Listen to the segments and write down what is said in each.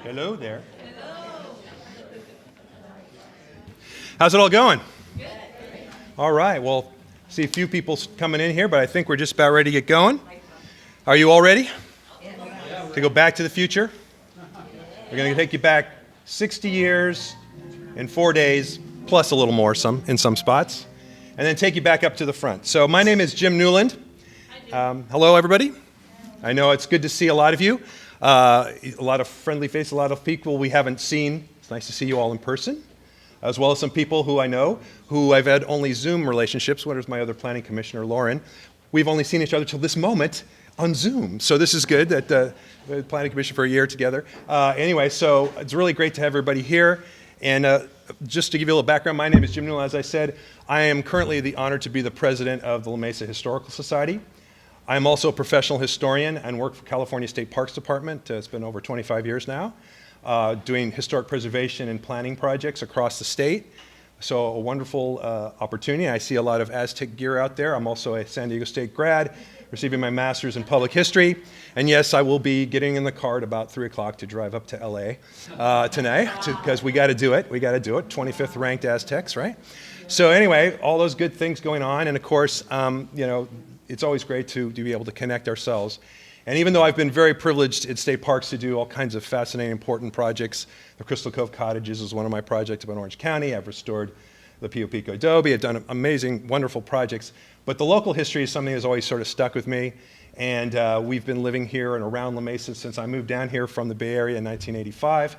Hello there. Hello. How's it all going? Good. All right. Well, see a few people coming in here, but I think we're just about ready to get going. Are you all ready to go back to the future? We're going to take you back 60 years in 4 days, plus a little more in some spots, and then take you back up to the front. So my name is Jim Newland. Hello, everybody. I know it's good to see a lot of you. A lot of friendly faces, a lot of people we haven't seen. It's nice to see you all in person, as well as some people who I know who I've had only Zoom relationships. What is my other planning commissioner, Lauren? We've only seen each other till this moment on Zoom. So this is good that the planning commission for a year together. Anyway, so it's really great to have everybody here. And just to give you a little background, my name is Jim Newland. As I said, I am currently the honored to be the president of the Mesa Historical Society. I'm also a professional historian and work for California State Parks Department. It's been over 25 years now, doing historic preservation and planning projects across the state. So a wonderful opportunity. I see a lot of Aztec gear out there. I'm also a San Diego State grad, receiving my master's in public history. And yes, I will be getting in the car at about 3 o'clock to drive up to LA tonight, because we got to do it. We got to do it. 25th ranked Aztecs, right? So anyway, all those good things going on. And of course, it's always great to be able to connect ourselves. And even though I've been very privileged at state parks to do all kinds of fascinating, important projects, the Crystal Cove Cottages is one of my projects up in Orange County. I've restored the Pio Pico Adobe. I've done amazing, wonderful projects. But the local history is something that's always sort of stuck with me. And we've been living here and around La Mesa since I moved down here from the Bay Area in 1985.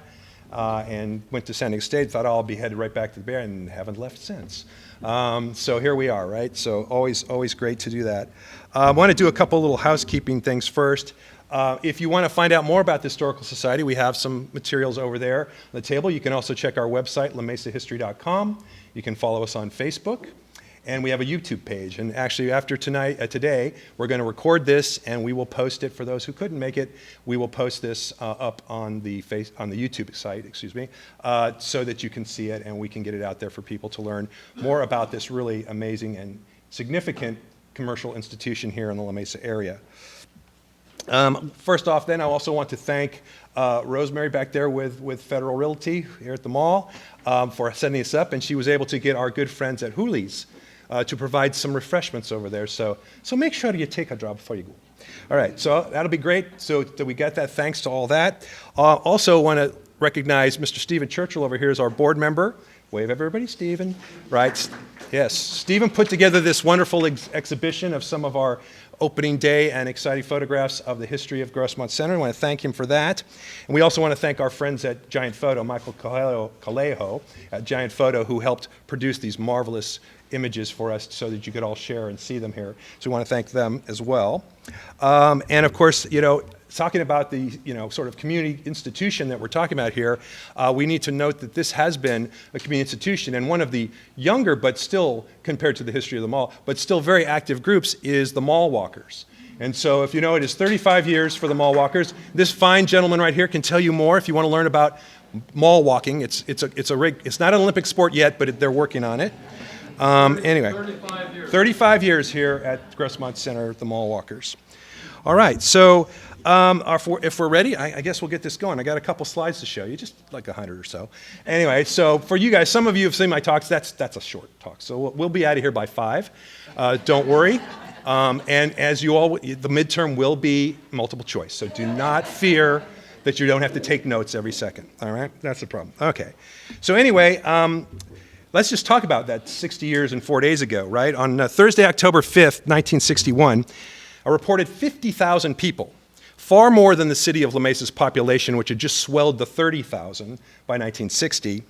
And went to San Diego State, thought I'll be headed right back to the Bay Area, and haven't left since. So here we are, right? So always great to do that. I want to do a couple little housekeeping things first. If you want to find out more about the Historical Society, we have some materials over there on the table. You can also check our website, lamesahistory.com. You can follow us on Facebook. And we have a YouTube page. And actually, after today, we're going to record this, and we will post it. For those who couldn't make it, we will post this up on the YouTube site, so that you can see it, and we can get it out there for people to learn more about this really amazing and significant commercial institution here in the La Mesa area. First off, then, I also want to thank Rosemary back there with Federal Realty here at the mall for setting us up, and she was able to get our good friends at Hooley's to provide some refreshments over there. So make sure you take a drop before you go. All right, so that'll be great. So that we got that, thanks to all that. Also want to recognize Mr. Stephen Churchill over here as our board member. Wave everybody, Stephen. Right, yes. Stephen put together this wonderful exhibition of some of our opening day and exciting photographs of the history of Grossmont Center. I want to thank him for that. And we also want to thank our friends at Giant Photo, Michael Callejo at Giant Photo, who helped produce these marvelous images for us so that you could all share and see them here. So we want to thank them as well. And of course, talking about the sort of community institution that we're talking about here, we need to note that this has been a community institution, and one of the younger, but still, compared to the history of the mall, but still very active groups is the Mall Walkers. And so if you know, it is 35 years for the Mall Walkers. This fine gentleman right here can tell you more if you want to learn about mall walking. It's not an Olympic sport yet, but they're working on it. Anyway, 35 years here at Grossmont Center, the Mall Walkers. All right, so if we're ready, I guess we'll get this going. I got a couple slides to show you, just like 100 or so. Anyway, so for you guys, some of you have seen my talks. That's a short talk, so we'll be out of here by 5. Don't worry. And as you all, the midterm will be multiple choice, so do not fear that you don't have to take notes every second. All right, that's the problem. Okay, so anyway. Let's just talk about that 60 years and 4 days ago, right? On Thursday, October 5th, 1961, a reported 50,000 people, far more than the city of La Mesa's population, which had just swelled to 30,000 by 1960,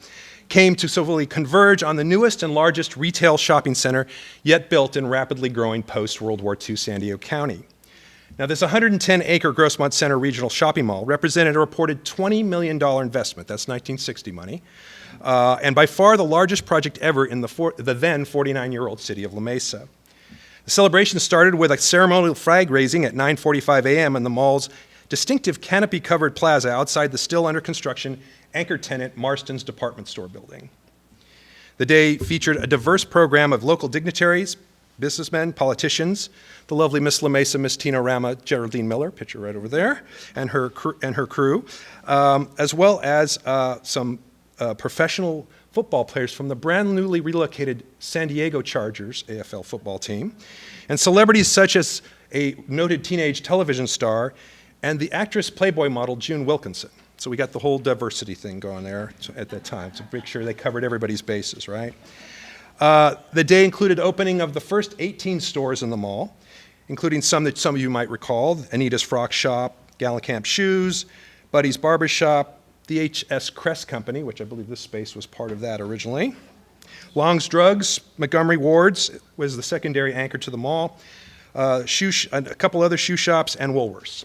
came to civilly converge on the newest and largest retail shopping center yet built in rapidly growing post-World War II San Diego County. Now, this 110-acre Grossmont Center regional shopping mall represented a reported $20 million investment. That's 1960 money. And by far the largest project ever in the then 49-year-old city of La Mesa. The celebration started with a ceremonial flag raising at 9:45 a.m. in the mall's distinctive canopy-covered plaza outside the still under construction anchor tenant Marston's department store building. The day featured a diverse program of local dignitaries, businessmen, politicians, the lovely Miss La Mesa, Miss Tina Rama, Geraldine Miller, picture right over there, and her crew, as well as some professional football players from the brand newly relocated San Diego Chargers AFL football team, and celebrities such as a noted teenage television star and the actress Playboy model June Wilkinson. So we got the whole diversity thing going there at that time to make sure they covered everybody's bases, right? The day included opening of the first 18 stores in the mall, including some that some of you might recall: Anita's Frock Shop, Gallenkamp Shoes, Buddy's Barber Shop, the H.S. Crest Company, which I believe this space was part of that originally. Long's Drugs, Montgomery Ward's was the secondary anchor to the mall, a couple other shoe shops, and Woolworths.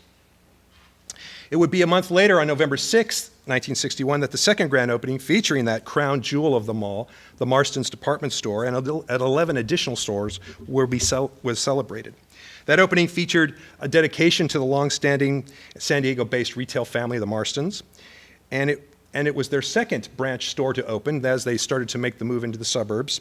It would be a month later, on November 6th, 1961, that the second grand opening, featuring that crown jewel of the mall, the Marston's department store, and at 11 additional stores, was celebrated. That opening featured a dedication to the long-standing San Diego-based retail family, the Marstons, and it was their second branch store to open as they started to make the move into the suburbs.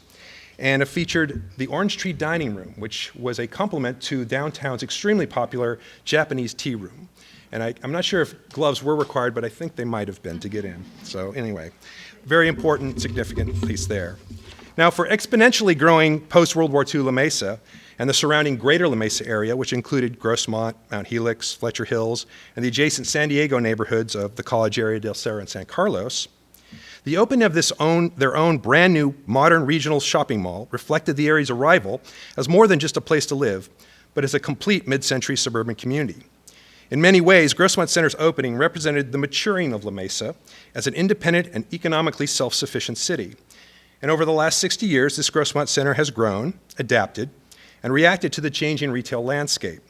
And it featured the Orange Tree Dining Room, which was a complement to downtown's extremely popular Japanese tea room. And I'm not sure if gloves were required, but I think they might have been to get in. So anyway, very important, significant piece there. Now, for exponentially growing post-World War II La Mesa and the surrounding greater La Mesa area, which included Grossmont, Mount Helix, Fletcher Hills, and the adjacent San Diego neighborhoods of the College area, Del Cerro, and San Carlos, the opening of their own brand new modern regional shopping mall reflected the area's arrival as more than just a place to live, but as a complete mid-century suburban community. In many ways, Grossmont Center's opening represented the maturing of La Mesa as an independent and economically self-sufficient city. And over the last 60 years, this Grossmont Center has grown, adapted, and reacted to the changing retail landscape.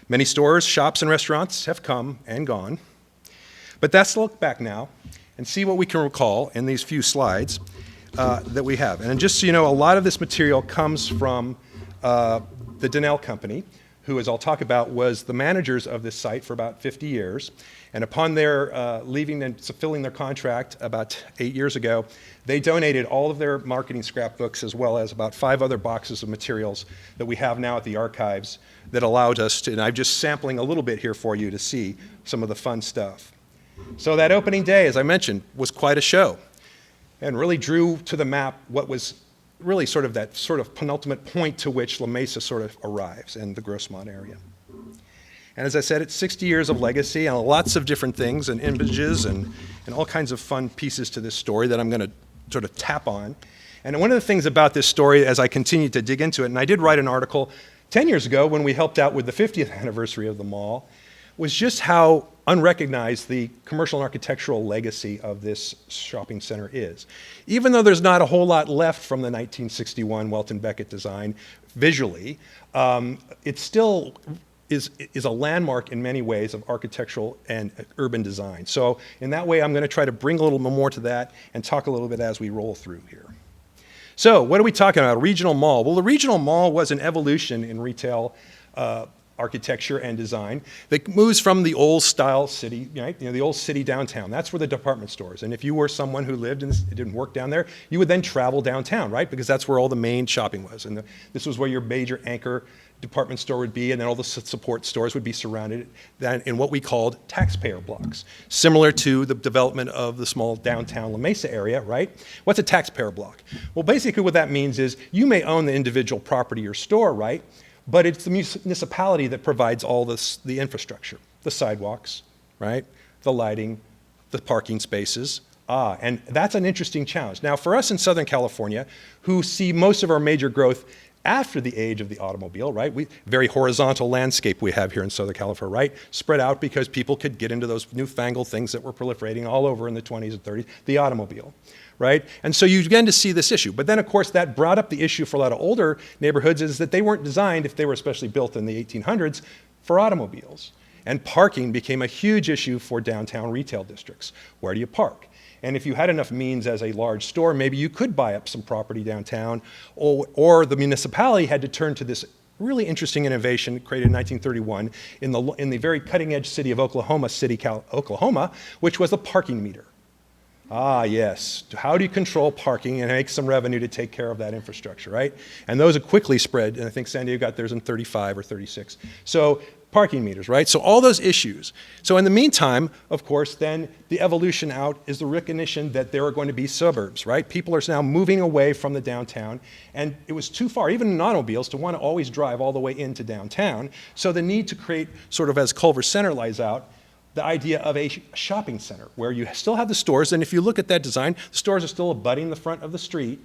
Many stores, shops, and restaurants have come and gone. But that's a look back now and see what we can recall in these few slides that we have. And just so you know, a lot of this material comes from the Donnell Company, who, as I'll talk about, was the managers of this site for about 50 years. And upon their leaving and fulfilling their contract about 8 years ago, they donated all of their marketing scrapbooks as well as about 5 other boxes of materials that we have now at the archives that allowed us to, and I'm just sampling a little bit here for you to see some of the fun stuff. So that opening day, as I mentioned, was quite a show and really drew to the map what was really sort of that sort of penultimate point to which La Mesa sort of arrives in the Grossmont area. And as I said, it's 60 years of legacy and lots of different things and images and all kinds of fun pieces to this story that I'm going to sort of tap on. And one of the things about this story, as I continued to dig into it, and I did write an article 10 years ago when we helped out with the 50th anniversary of the mall, was just how unrecognized the commercial and architectural legacy of this shopping center is. Even though there's not a whole lot left from the 1961 Welton Beckett design visually, it still is a landmark in many ways of architectural and urban design. So in that way, I'm going to try to bring a little more to that and talk a little bit as we roll through here. So what are we talking about? A regional mall. Well, the regional mall was an evolution in retail architecture and design that moves from the old style city, right? The old city downtown. That's where the department stores. And if you were someone who lived and didn't work down there, you would then travel downtown, right? Because that's where all the main shopping was. And this was where your major anchor department store would be, and then all the support stores would be surrounded in what we called taxpayer blocks, similar to the development of the small downtown La Mesa area, right? What's a taxpayer block? Well, basically what that means is you may own the individual property or store, right? But it's the municipality that provides all the infrastructure, the sidewalks, right? The lighting, the parking spaces. And that's an interesting challenge. Now, for us in Southern California, who see most of our major growth after the age of the automobile, right? Very horizontal landscape we have here in Southern California, right? Spread out because people could get into those newfangled things that were proliferating all over in the 20s and 30s, the automobile, right? And so you begin to see this issue. But then, of course, that brought up the issue for a lot of older neighborhoods is that they weren't designed, if they were especially built in the 1800s, for automobiles. And parking became a huge issue for downtown retail districts. Where do you park? And if you had enough means as a large store, maybe you could buy up some property downtown, or the municipality had to turn to this really interesting innovation created in 1931 in the very cutting edge city of Oklahoma City, Oklahoma, which was a parking meter. Ah, yes. How do you control parking and make some revenue to take care of that infrastructure, right? And those have quickly spread, and I think San Diego got theirs in 35 or 36. So parking meters, right? So all those issues. So in the meantime, of course, then the evolution out is the recognition that there are going to be suburbs, right? People are now moving away from the downtown, and it was too far, even in automobiles, to want to always drive all the way into downtown. So the need to create, sort of as Culver Center lays out, the idea of a shopping center where you still have the stores, and if you look at that design, the stores are still abutting the front of the street,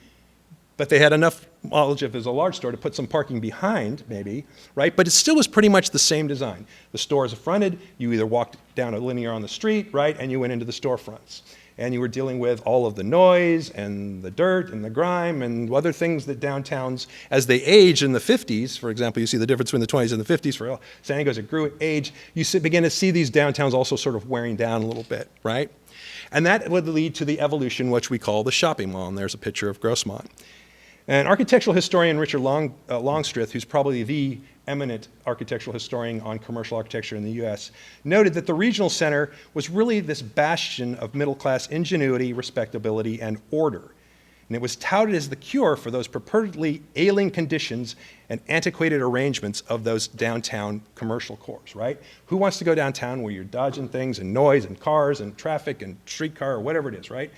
but they had enough knowledge if there's a large store to put some parking behind, maybe, right? But it still was pretty much the same design. The stores fronted, you either walked down a linear on the street, right, and you went into the storefronts. And you were dealing with all of the noise and the dirt and the grime and other things that downtowns, as they age in the 50s, for example, you see the difference between the 20s and the 50s for San Diego as it grew age, you begin to see these downtowns also sort of wearing down a little bit, right? And that would lead to the evolution, which we call the shopping mall, and there's a picture of Grossmont. And architectural historian Richard Longstreth, who's probably the eminent architectural historian on commercial architecture in the US, noted that the regional center was really this bastion of middle-class ingenuity, respectability, and order. And it was touted as the cure for those purportedly ailing conditions and antiquated arrangements of those downtown commercial cores, right? Who wants to go downtown where you're dodging things and noise and cars and traffic and streetcar or whatever it is, right?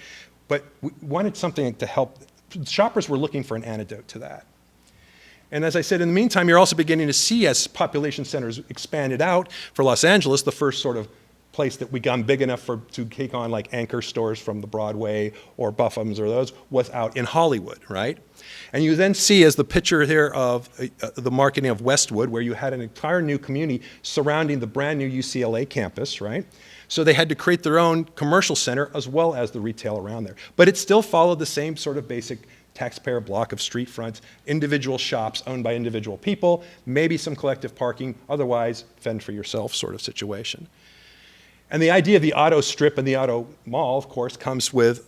But we wanted something to help. Shoppers were looking for an antidote to that. And as I said, in the meantime, you're also beginning to see, as population centers expanded out for Los Angeles, the first sort of place that we got big enough to take on like anchor stores from the Broadway or Buffum's or those was out in Hollywood, right? And you then see, as the picture here of the marketing of Westwood, where you had an entire new community surrounding the brand new UCLA campus, right? So they had to create their own commercial center as well as the retail around there. But it still followed the same sort of basic taxpayer block of street fronts, individual shops owned by individual people, maybe some collective parking, otherwise fend for yourself sort of situation. And the idea of the auto strip and the auto mall, of course, comes with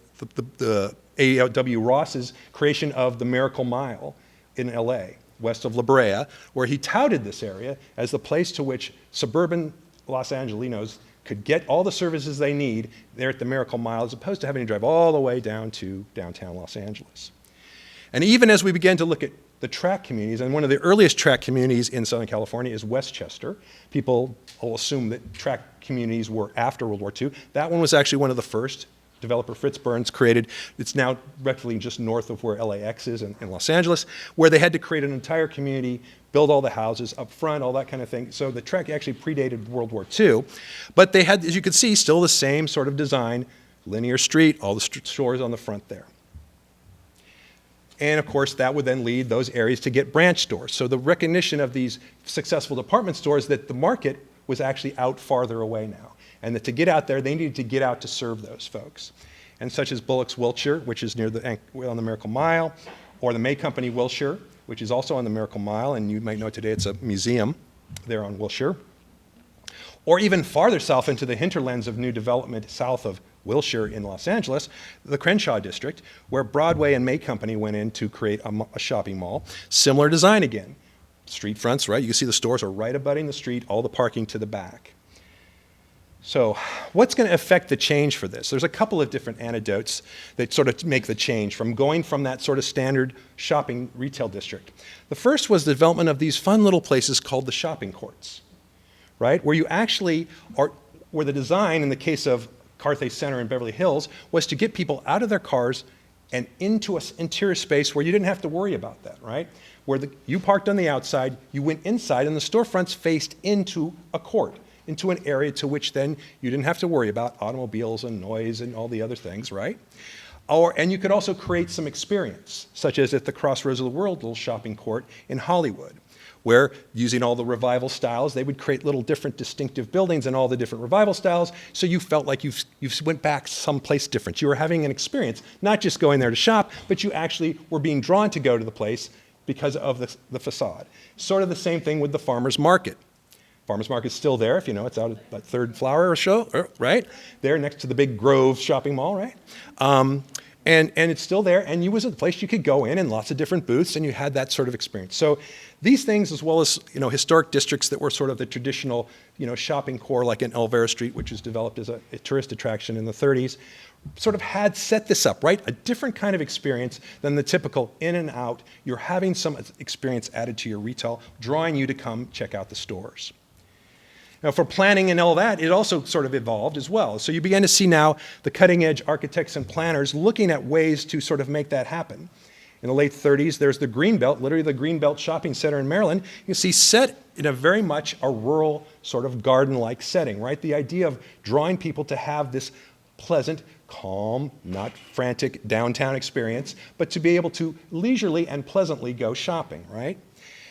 the A.W. Ross's creation of the Miracle Mile in LA, west of La Brea, where he touted this area as the place to which suburban Los Angelinos could get all the services they need there at the Miracle Mile, as opposed to having to drive all the way down to downtown Los Angeles. And even as we began to look at the tract communities, and one of the earliest tract communities in Southern California is Westchester. People will assume that tract communities were after World War II. That one was actually one of the first. Developer Fritz Burns created. It's now roughly just north of where LAX is in Los Angeles, where they had to create an entire community, build all the houses up front, all that kind of thing. So the tract actually predated World War II. But they had, as you can see, still the same sort of design, linear street, all the stores on the front there. And of course, that would then lead those areas to get branch stores. So the recognition of these successful department stores that the market was actually out farther away now. And that to get out there, they needed to get out to serve those folks. And such as Bullock's Wilshire, which is near on the Miracle Mile, or the May Company Wilshire, which is also on the Miracle Mile, and you might know today it's a museum there on Wilshire. Or even farther south into the hinterlands of new development south of Wilshire in Los Angeles, the Crenshaw district, where Broadway and May Company went in to create a shopping mall. Similar design again. Street fronts, right? You can see the stores are right abutting the street, all the parking to the back. So what's going to affect the change for this? There's a couple of different anecdotes that sort of make the change from going from that sort of standard shopping retail district. The first was the development of these fun little places called the shopping courts, right? Where you actually are, where the design in the case of Carthay Center in Beverly Hills was to get people out of their cars and into an interior space where you didn't have to worry about that, right? Where you parked on the outside, you went inside, and the storefronts faced into a court, into an area to which then you didn't have to worry about automobiles and noise and all the other things, right? And you could also create some experience, such as at the Crossroads of the World little shopping court in Hollywood, where using all the revival styles, they would create little different distinctive buildings in all the different revival styles, so you felt like you went back someplace different. You were having an experience, not just going there to shop, but you actually were being drawn to go to the place because of the facade. Sort of the same thing with the farmer's market. Farmers Market's still there, if you know, it's out at that Third Flower show, right? There next to the big Grove shopping mall, right? And it's still there, and it was a place you could go in and lots of different booths, and you had that sort of experience. So these things, as well as historic districts that were sort of the traditional shopping core, like in Elvira Street, which was developed as a tourist attraction in the 30s, sort of had set this up, right? A different kind of experience than the typical in and out. You're having some experience added to your retail, drawing you to come check out the stores. Now, for planning and all that, it also sort of evolved as well. So you begin to see now the cutting-edge architects and planners looking at ways to sort of make that happen. In the late 30s, there's the Greenbelt, literally the Greenbelt Shopping Center in Maryland. You see set in a very much a rural sort of garden-like setting, right? The idea of drawing people to have this pleasant, calm, not frantic downtown experience, but to be able to leisurely and pleasantly go shopping, right?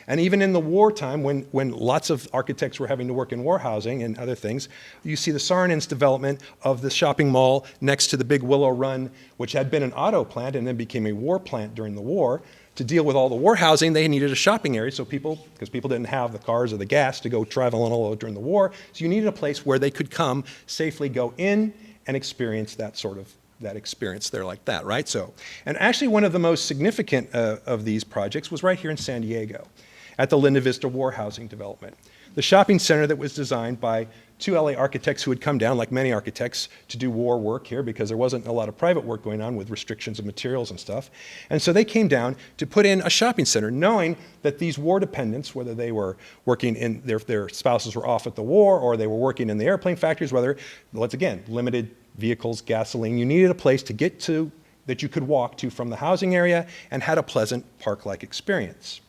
And even in the wartime, when lots of architects were having to work in war housing and other things, you see the Saarinen's development of the shopping mall next to the big Willow Run, which had been an auto plant and then became a war plant during the war. To deal with all the war housing, they needed a shopping area, so because people didn't have the cars or the gas to go travel all over during the war, so you needed a place where they could come safely go in and experience that experience there like that, right? So, and actually one of the most significant of these projects was right here in San Diego, at the Linda Vista War Housing development. The shopping center that was designed by two LA architects who had come down, like many architects, to do war work here because there wasn't a lot of private work going on with restrictions of materials and stuff. And so they came down to put in a shopping center, knowing that these war dependents, whether they were working in, their spouses were off at the war, or they were working in the airplane factories, whether, once again, limited vehicles, gasoline, you needed a place to get to that you could walk to from the housing area and had a pleasant park-like experience.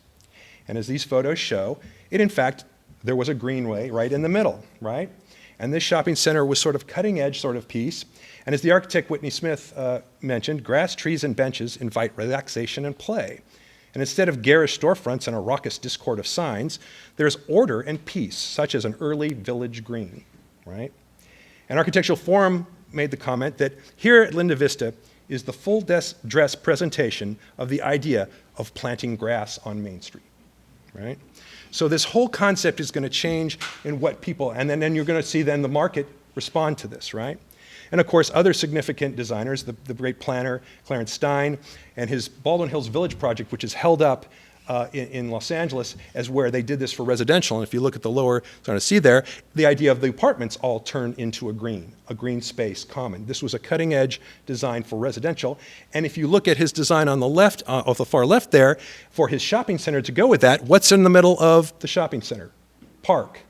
And as these photos show, in fact, there was a greenway right in the middle, right? And this shopping center was sort of cutting edge sort of piece. And as the architect Whitney Smith mentioned, grass, trees, and benches invite relaxation and play. And instead of garish storefronts and a raucous discord of signs, there's order and peace, such as an early village green, right? An architectural forum made the comment that here at Linda Vista is the full dress presentation of the idea of planting grass on Main Street. Right? So this whole concept is going to change in what people, and then you're going to see then the market respond to this, right? And of course, other significant designers, the great planner Clarence Stein and his Baldwin Hills Village project, which is held up in Los Angeles as where they did this for residential. And if you look at the lower, so to see there, the idea of the apartments all turned into a green space common. This was a cutting edge design for residential. And if you look at his design on the left, off the far left there, for his shopping center to go with that, what's in the middle of the shopping center? Park.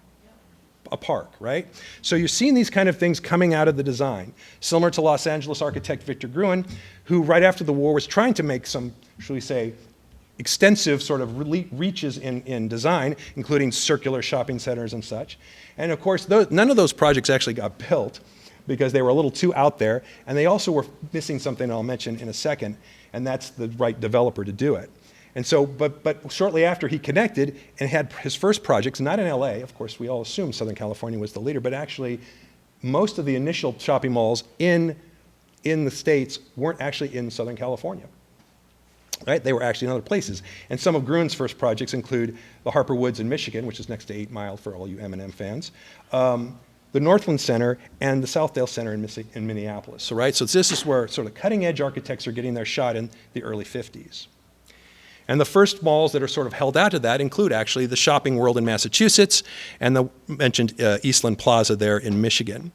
A park, right? So you're seeing these kind of things coming out of the design, similar to Los Angeles architect Victor Gruen, who right after the war was trying to make some, shall we say, extensive sort of reaches in design, including circular shopping centers and such. And of course, none of those projects actually got built because they were a little too out there, and they also were missing something I'll mention in a second, and that's the right developer to do it. And so, but shortly after he connected and had his first projects, not in LA, of course we all assumed Southern California was the leader, but actually most of the initial shopping malls in the States weren't actually in Southern California. Right? They were actually in other places. And some of Gruen's first projects include the Harper Woods in Michigan, which is next to 8 Mile for all you M&M fans, the Northland Center, and the Southdale Center in Minneapolis. So, right? So this is where sort of cutting edge architects are getting their shot in the early 50s. And the first malls that are sort of held out to that include actually the Shopping World in Massachusetts and the mentioned Eastland Plaza there in Michigan.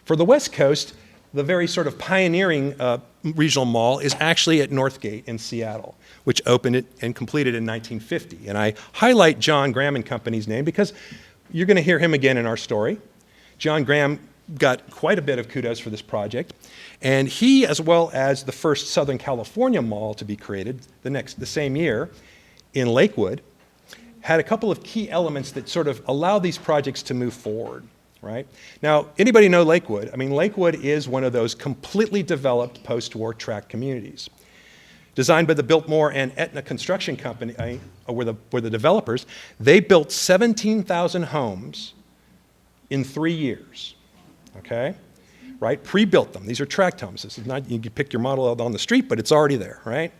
For the West Coast, the very sort of pioneering regional mall is actually at Northgate in Seattle, which opened it and completed in 1950. And I highlight John Graham and Company's name because you're going to hear him again in our story. John Graham got quite a bit of kudos for this project. And he, as well as the first Southern California mall to be created the same year in Lakewood, had a couple of key elements that sort of allow these projects to move forward. Right? Now, anybody know Lakewood? I mean, Lakewood is one of those completely developed post-war tract communities. Designed by the Biltmore and Aetna Construction Company, were the developers, they built 17,000 homes in 3 years, okay? Right? Pre-built them. These are tract homes. This is not, you can pick your model out on the street, but it's already there, right?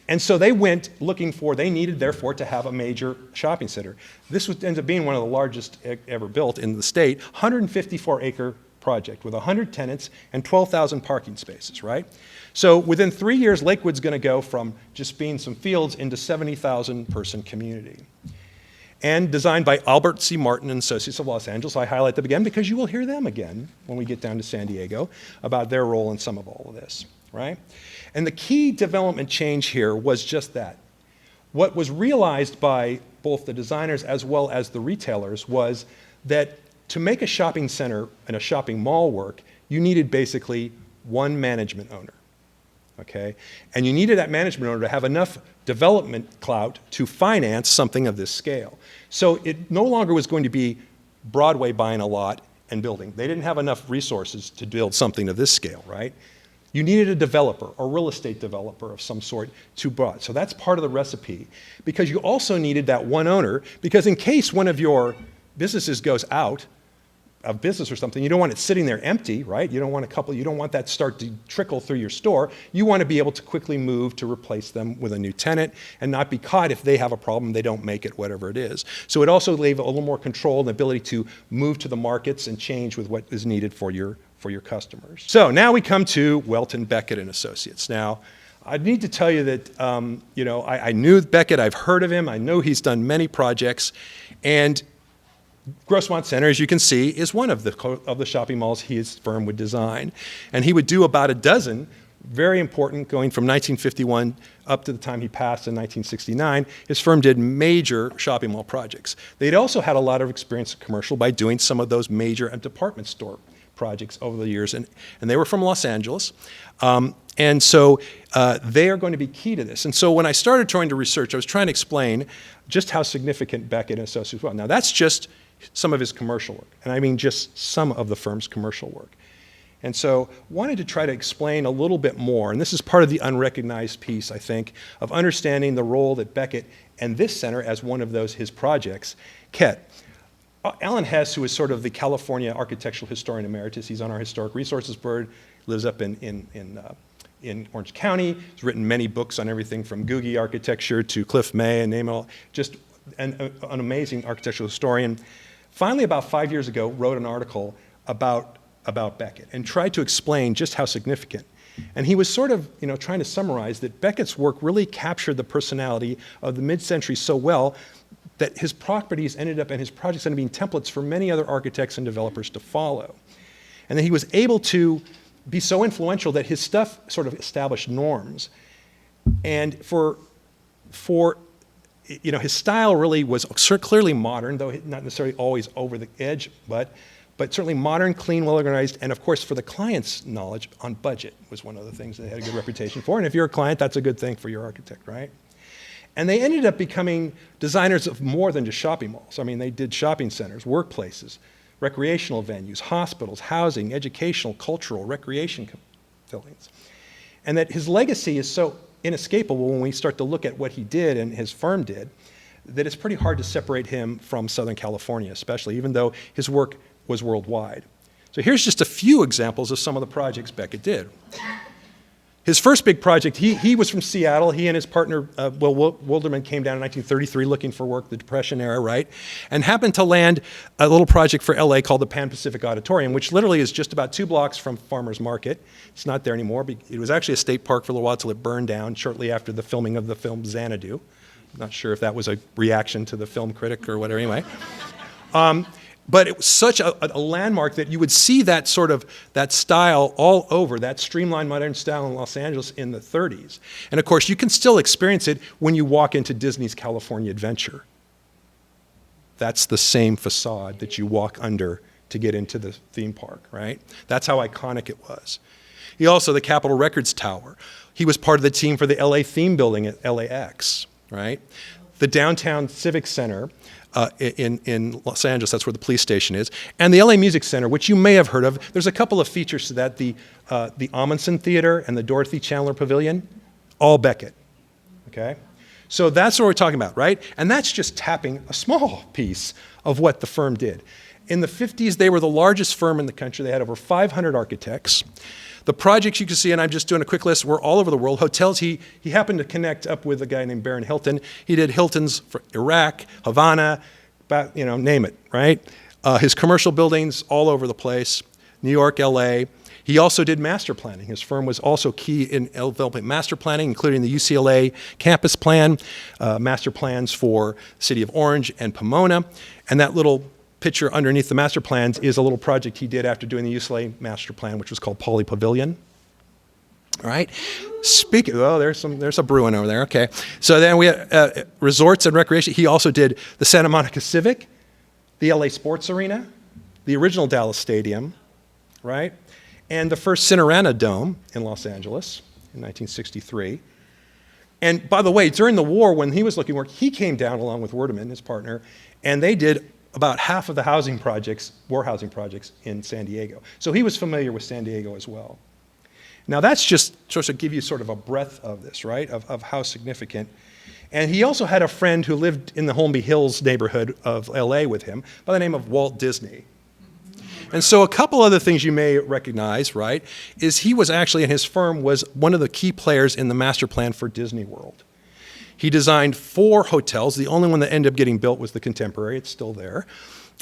And so they went looking for, they needed therefore to have a major shopping center. This ends up being one of the largest ever built in the state, 154-acre project with 100 tenants and 12,000 parking spaces, right? So within 3 years, Lakewood's going to go from just being some fields into 70,000 person community. And designed by Albert C. Martin and Associates of Los Angeles. I highlight them again because you will hear them again when we get down to San Diego about their role in some of all of this, right? And the key development change here was just that. What was realized by both the designers as well as the retailers was that to make a shopping center and a shopping mall work, you needed basically one management owner. Okay? And you needed that management owner to have enough development clout to finance something of this scale. So it no longer was going to be Broadway buying a lot and building. They didn't have enough resources to build something of this scale, right? You needed a developer, a real estate developer of some sort to buy. So that's part of the recipe. Because you also needed that one owner, because in case one of your businesses goes out of business or something, you don't want it sitting there empty, right? You don't want that start to trickle through your store. You want to be able to quickly move to replace them with a new tenant and not be caught if they have a problem, they don't make it, whatever it is. So it also gave a little more control and ability to move to the markets and change with what is needed for your customers. So now we come to Welton Beckett and Associates. Now, I need to tell you that I knew Beckett, I've heard of him, I know he's done many projects, and Grossmont Center, as you can see, is one of the shopping malls his firm would design. And he would do about a dozen, very important, going from 1951 up to the time he passed in 1969. His firm did major shopping mall projects. They'd also had a lot of experience in commercial by doing some of those major department store projects over the years. And they were from Los Angeles. And so they are going to be key to this. And so when I started trying to research, I was trying to explain just how significant Beckett and Associates were. Now that's just some of his commercial work, and I mean just some of the firm's commercial work. And so wanted to try to explain a little bit more, and this is part of the unrecognized piece, I think, of understanding the role that Beckett and this center as one of his projects kept. Alan Hess, who is sort of the California architectural historian emeritus, he's on our historic resources board, lives up in Orange County. He's written many books on everything from Googie architecture to Cliff May and name it all. Just an amazing architectural historian. Finally, about 5 years ago, wrote an article about Beckett and tried to explain just how significant. And he was sort of trying to summarize that Beckett's work really captured the personality of the mid-century so well that his properties and his projects ended up being templates for many other architects and developers to follow. And that he was able to be so influential that his stuff sort of established norms. And his style really was clearly modern, though not necessarily always over the edge, but certainly modern, clean, well-organized, and of course for the client's knowledge, on budget was one of the things they had a good reputation for. And if you're a client, that's a good thing for your architect, right? And they ended up becoming designers of more than just shopping malls. I mean, they did shopping centers, workplaces, recreational venues, hospitals, housing, educational, cultural, recreation buildings. And that his legacy is so inescapable when we start to look at what he did and his firm did, that it's pretty hard to separate him from Southern California, especially, even though his work was worldwide. So here's just a few examples of some of the projects Beckett did. His first big project, he was from Seattle. He and his partner, Wilderman, came down in 1933 looking for work, the Depression era, right? And happened to land a little project for LA called the Pan-Pacific Auditorium, which literally is just about 2 blocks from Farmers Market. It's not there anymore. It was actually a state park for a little while till it burned down shortly after the filming of the film Xanadu. I'm not sure if that was a reaction to the film critic or whatever, anyway. But it was such a landmark that you would see that style all over, that streamlined modern style in Los Angeles in the 30s. And of course, you can still experience it when you walk into Disney's California Adventure. That's the same facade that you walk under to get into the theme park, right? That's how iconic it was. He also, the Capitol Records Tower. He was part of the team for the LA theme building at LAX, right? The Downtown Civic Center, in Los Angeles, that's where the police station is, and the LA Music Center, which you may have heard of. There's a couple of features to that, the Amundsen Theater and the Dorothy Chandler Pavilion, all Beckett, okay? So that's what we're talking about, right? And that's just tapping a small piece of what the firm did. In the 50s, they were the largest firm in the country. They had over 500 architects. The projects you can see, and I'm just doing a quick list, were all over the world. Hotels, he happened to connect up with a guy named Baron Hilton. He did Hilton's for Iraq, Havana, name it, right? His commercial buildings all over the place. New York, LA. He also did master planning. His firm was also key in developing master planning, including the UCLA campus plan, master plans for the city of Orange and Pomona. And that little picture underneath the master plans is a little project he did after doing the UCLA master plan, which was called Poly Pavilion. All right. Speaking, oh, there's a Bruin over there. Okay. So then we have resorts and recreation. He also did the Santa Monica Civic, the LA Sports Arena, the original Dallas Stadium, right? And the first Cinerama Dome in Los Angeles in 1963. And by the way, during the war, when he was looking work, he came down along with Werdeman, his partner, and they did about half of the housing projects, war housing projects in San Diego. So he was familiar with San Diego as well. Now that's just to give you sort of a breadth of this, right, of how significant. And he also had a friend who lived in the Holmby Hills neighborhood of LA with him by the name of Walt Disney. And so a couple other things you may recognize, right, is he was actually, and his firm was one of the key players in the master plan for Disney World. He designed 4 hotels. The only one that ended up getting built was the Contemporary. It's still there.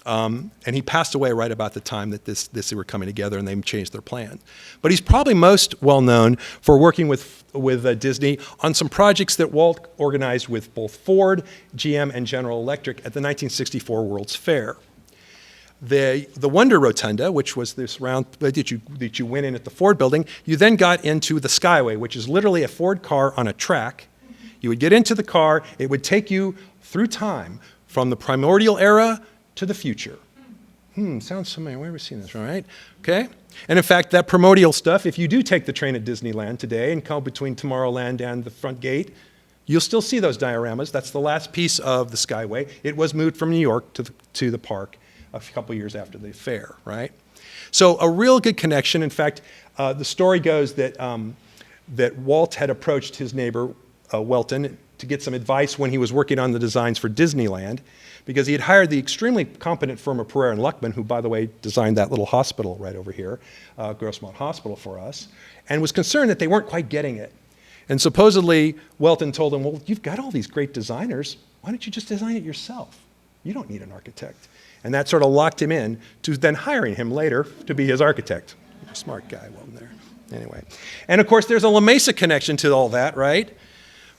And he passed away right about the time that they were coming together and they changed their plan. But he's probably most well known for working with Disney on some projects that Walt organized with both Ford, GM, and General Electric at the 1964 World's Fair. The Wonder Rotunda, which was this round that you went in at the Ford building, you then got into the Skyway, which is literally a Ford car on a track. You would get into the car, it would take you through time from the primordial era to the future. Sounds familiar. Where have we seen this, right? Okay. And in fact, that primordial stuff, if you do take the train at Disneyland today and come between Tomorrowland and the front gate, you'll still see those dioramas. That's the last piece of the Skyway. It was moved from New York to the park a couple years after the fair, right? So a real good connection. In fact, the story goes that Walt had approached his neighbor, Welton, to get some advice when he was working on the designs for Disneyland, because he had hired the extremely competent firm of Pereira and Luckman, who, by the way, designed that little hospital right over here, Grossmont Hospital for us, and was concerned that they weren't quite getting it. And supposedly, Welton told him, well, you've got all these great designers. Why don't you just design it yourself? You don't need an architect. And that sort of locked him in to then hiring him later to be his architect. Smart guy, Welton there. Anyway. And of course, there's a La Mesa connection to all that, right?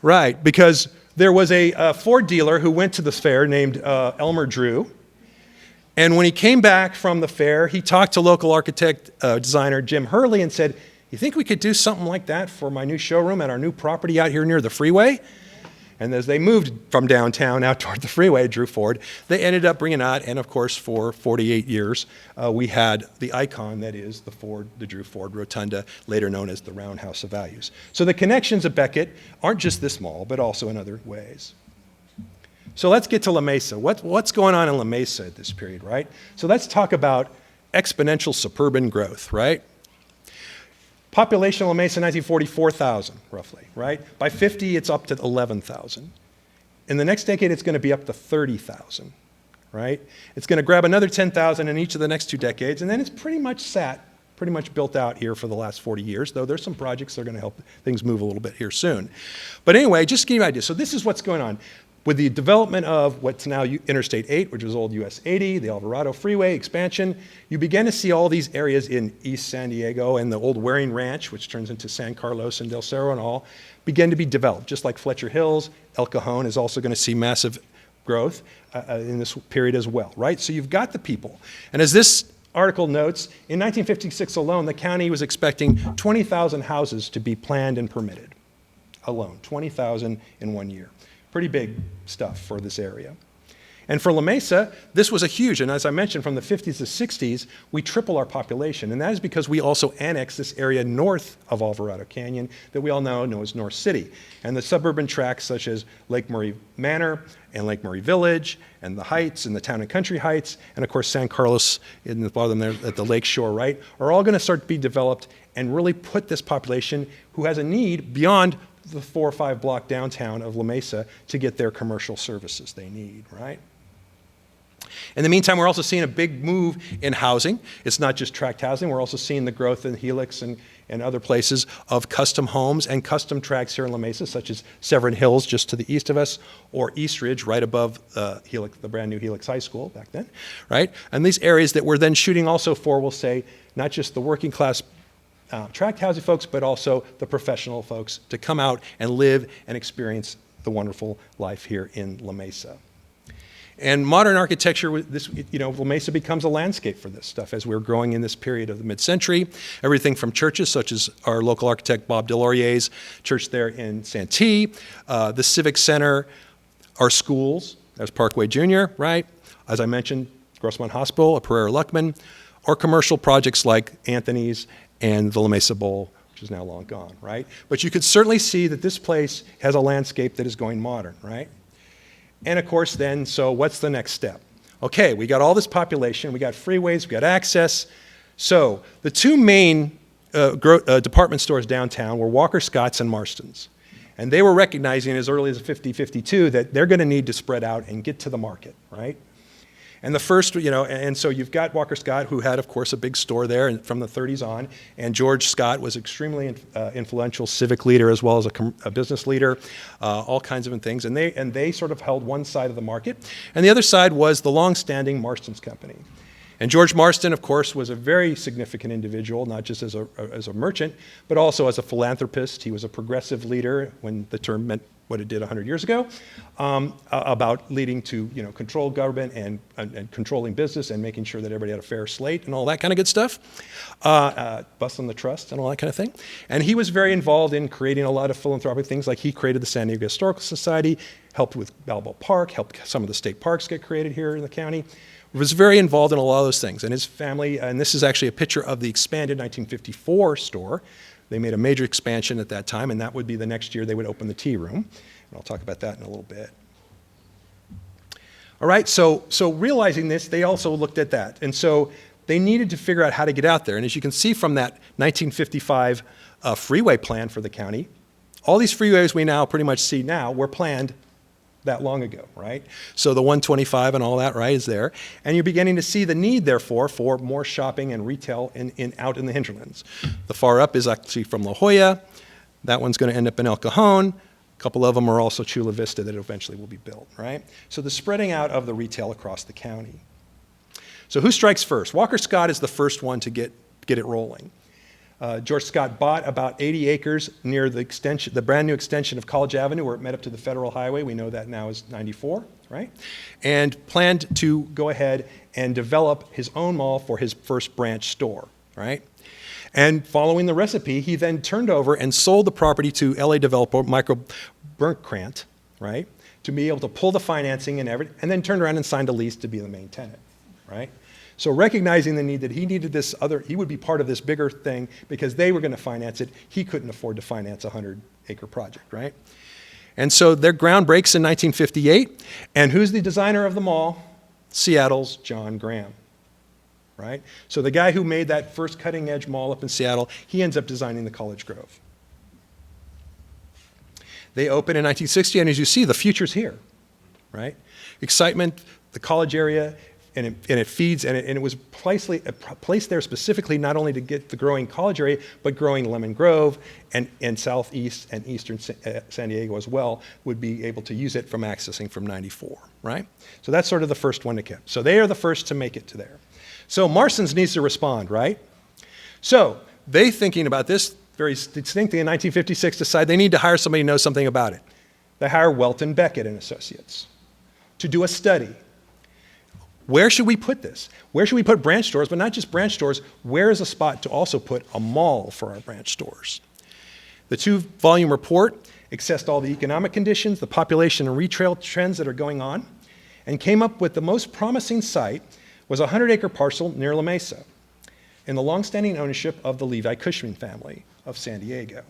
Right, because there was a Ford dealer who went to the fair named Elmer Drew. And when he came back from the fair, he talked to local architect, designer Jim Hurley and said, you think we could do something like that for my new showroom at our new property out here near the freeway? And as they moved from downtown out toward the freeway, Drew Ford, they ended up bringing out, and of course for 48 years, we had the icon that is the Drew Ford Rotunda, later known as the Roundhouse of Values. So the connections of Beckett aren't just this mall, but also in other ways. So let's get to La Mesa. What's going on in La Mesa at this period, right? So let's talk about exponential suburban growth, right? Population of La Mesa, 1940, 4,000 roughly, right? By 50, it's up to 11,000. In the next decade, it's going to be up to 30,000, right? It's going to grab another 10,000 in each of the next 2 decades, and then it's pretty much built out here for the last 40 years, though there's some projects that are going to help things move a little bit here soon. But anyway, just to give you an idea, so this is what's going on. With the development of what's now Interstate 8, which was old US 80, the Alvarado Freeway expansion, you begin to see all these areas in East San Diego and the old Waring Ranch, which turns into San Carlos and Del Cerro and all, begin to be developed. Just like Fletcher Hills, El Cajon is also going to see massive growth in this period as well, right? So you've got the people. And as this article notes, in 1956 alone, the county was expecting 20,000 houses to be planned and permitted. Alone, 20,000 in 1 year. Pretty big stuff for this area. And for La Mesa, this was a huge, and as I mentioned, from the 50s to 60s, we triple our population. And that is because we also annexed this area north of Alvarado Canyon that we all now know as North City. And the suburban tracts such as Lake Murray Manor and Lake Murray Village and the Heights and the Town and Country Heights, and of course San Carlos in the bottom there at the lake shore, right, are all going to start to be developed and really put this population who has a need beyond the 4 or 5 block downtown of La Mesa to get their commercial services they need, right? In the meantime, we're also seeing a big move in housing. It's not just tract housing. We're also seeing the growth in Helix and other places of custom homes and custom tracts here in La Mesa, such as Severn Hills just to the east of us, or East Ridge right above Helix, the brand new Helix High School back then, right? And these areas that we're then shooting also for, we'll say, not just the working class tract housing folks, but also the professional folks to come out and live and experience the wonderful life here in La Mesa. And modern architecture, La Mesa becomes a landscape for this stuff as we're growing in this period of the mid-century. Everything from churches, such as our local architect Bob Delorier's church there in Santee, the Civic Center, our schools, there's Parkway Junior, right? As I mentioned, Grossmont Hospital, a Pereira-Luckman, or commercial projects like Anthony's and the La Mesa Bowl, which is now long gone, right? But you could certainly see that this place has a landscape that is going modern, right? And of course then, so what's the next step? Okay, we got all this population, we got freeways, we got access. So the two main department stores downtown were Walker Scott's and Marston's. And they were recognizing as early as 52 that they're gonna need to spread out and get to the market, right? And the first, and so you've got Walker Scott, who had, of course, a big store there from the 30s on, and George Scott was extremely influential civic leader as well as a business leader, all kinds of things. And they sort of held one side of the market, and the other side was the long-standing Marston's Company. And George Marston, of course, was a very significant individual, not just as a merchant, but also as a philanthropist. He was a progressive leader when the term meant what it did 100 years ago, about leading to controlled government and controlling business and making sure that everybody had a fair slate and all that kind of good stuff, busting the trust and all that kind of thing. And he was very involved in creating a lot of philanthropic things, like he created the San Diego Historical Society, helped with Balboa Park, helped some of the state parks get created here in the county, was very involved in a lot of those things. And his family, and this is actually a picture of the expanded 1954 store. They made a major expansion at that time, and that would be the next year they would open the tea room. And I'll talk about that in a little bit. All right, so realizing this, they also looked at that. And so they needed to figure out how to get out there. And as you can see from that 1955 freeway plan for the county, all these freeways we now pretty much see now were planned that long ago, right? So the 125 and all that, right, is there. And you're beginning to see the need, therefore, for more shopping and retail out in the hinterlands. The far up is actually from La Jolla. That one's going to end up in El Cajon. A couple of them are also Chula Vista that eventually will be built, right? So the spreading out of the retail across the county. So who strikes first? Walker Scott is the first one to get it rolling. George Scott bought about 80 acres near the brand new extension of College Avenue where it met up to the federal highway. We know that now is 94, right? And planned to go ahead and develop his own mall for his first branch store, right? And following the recipe, he then turned over and sold the property to LA developer Michael Berkrant, right? To be able to pull the financing and everything, and then turned around and signed a lease to be the main tenant, right? So recognizing the need that he needed he would be part of this bigger thing because they were going to finance it. He couldn't afford to finance a 100-acre project, right? And so their ground breaks in 1958. And who's the designer of the mall? Seattle's John Graham, right? So the guy who made that first cutting-edge mall up in Seattle, he ends up designing the College Grove. They open in 1960, and as you see, the future's here, right? Excitement, the college area, and it feeds, and it was placed there specifically not only to get the growing college area, but growing Lemon Grove and southeast and eastern San Diego as well would be able to use it from accessing from 94, right? So that's sort of the first one to get. So they are the first to make it to there. So Marston's needs to respond, right? So they, thinking about this very distinctly in 1956, decide they need to hire somebody who knows something about it. They hire Welton Beckett and Associates to do a study. Where should we put this? Where should we put branch stores? But not just branch stores, where is a spot to also put a mall for our branch stores? The 2-volume report assessed all the economic conditions, the population and retail trends that are going on, and came up with the most promising site was a 100-acre parcel near La Mesa in the longstanding ownership of the Levi Cushman family of San Diego.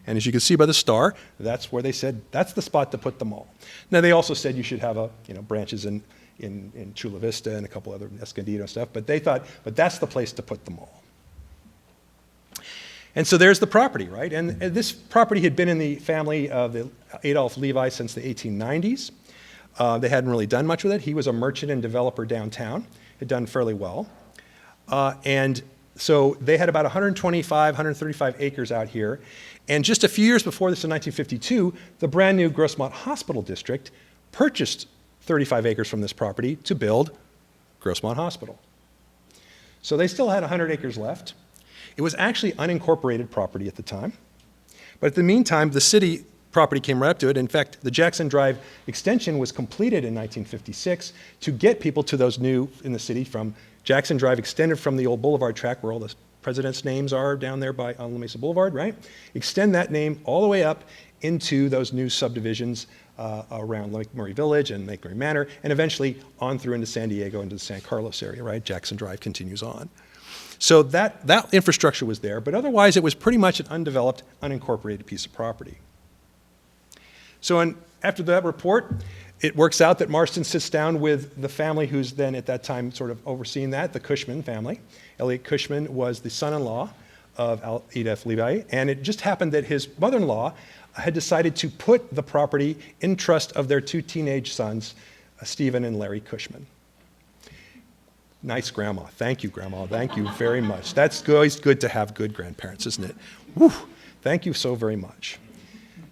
And as you can see by the star, that's where they said that's the spot to put the mall. Now they also said you should have branches in Chula Vista and a couple other Escondido and stuff, but they thought, but that's the place to put them all. And so there's the property, right? And this property had been in the family of the Adolph Levi since the 1890s. They hadn't really done much with it. He was a merchant and developer downtown, had done fairly well. And so they had about 125, 135 acres out here. And just a few years before this, in 1952, the brand new Grossmont Hospital district purchased 35 acres from this property to build Grossmont Hospital. So they still had 100 acres left. It was actually unincorporated property at the time. But in the meantime, the city property came right up to it. In fact, the Jackson Drive extension was completed in 1956 to get people to those new, in the city, from Jackson Drive extended from the old Boulevard track where all the presidents' names are down there on La Mesa Boulevard, right? Extend that name all the way up into those new subdivisions around Lake Murray Village and Lake Murray Manor, and eventually on through into San Diego, into the San Carlos area, right? Jackson Drive continues on. So that infrastructure was there, but otherwise it was pretty much an undeveloped, unincorporated piece of property. So after that report, it works out that Marston sits down with the family who's then at that time sort of overseeing that, the Cushman family. Elliot Cushman was the son-in-law of Edith Levi, and it just happened that his mother-in-law had decided to put the property in trust of their two teenage sons, Stephen and Larry Cushman. Nice grandma. Thank you, grandma. Thank you very much. That's always good to have good grandparents, isn't it? Whew. Thank you so very much.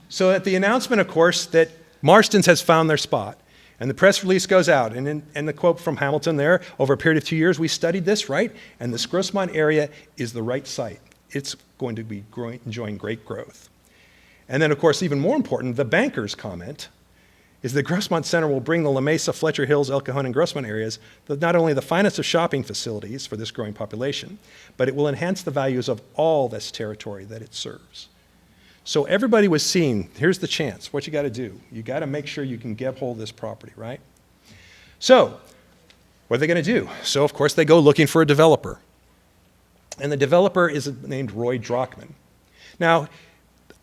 So at the announcement, of course, that Marston's has found their spot, and the press release goes out, and the quote from Hamilton there, over a period of 2 years, we studied this, right? And this Grossmont area is the right site. It's going to be enjoying great growth. And then, of course, even more important, the banker's comment is that Grossmont Center will bring the La Mesa, Fletcher Hills, El Cajon, and Grossmont areas not only the finest of shopping facilities for this growing population, but it will enhance the values of all this territory that it serves. So everybody was seeing, here's the chance. What you got to do? You got to make sure you can get hold of this property, right? So what are they going to do? So, of course, they go looking for a developer. And the developer is named Roy Drockman. Now,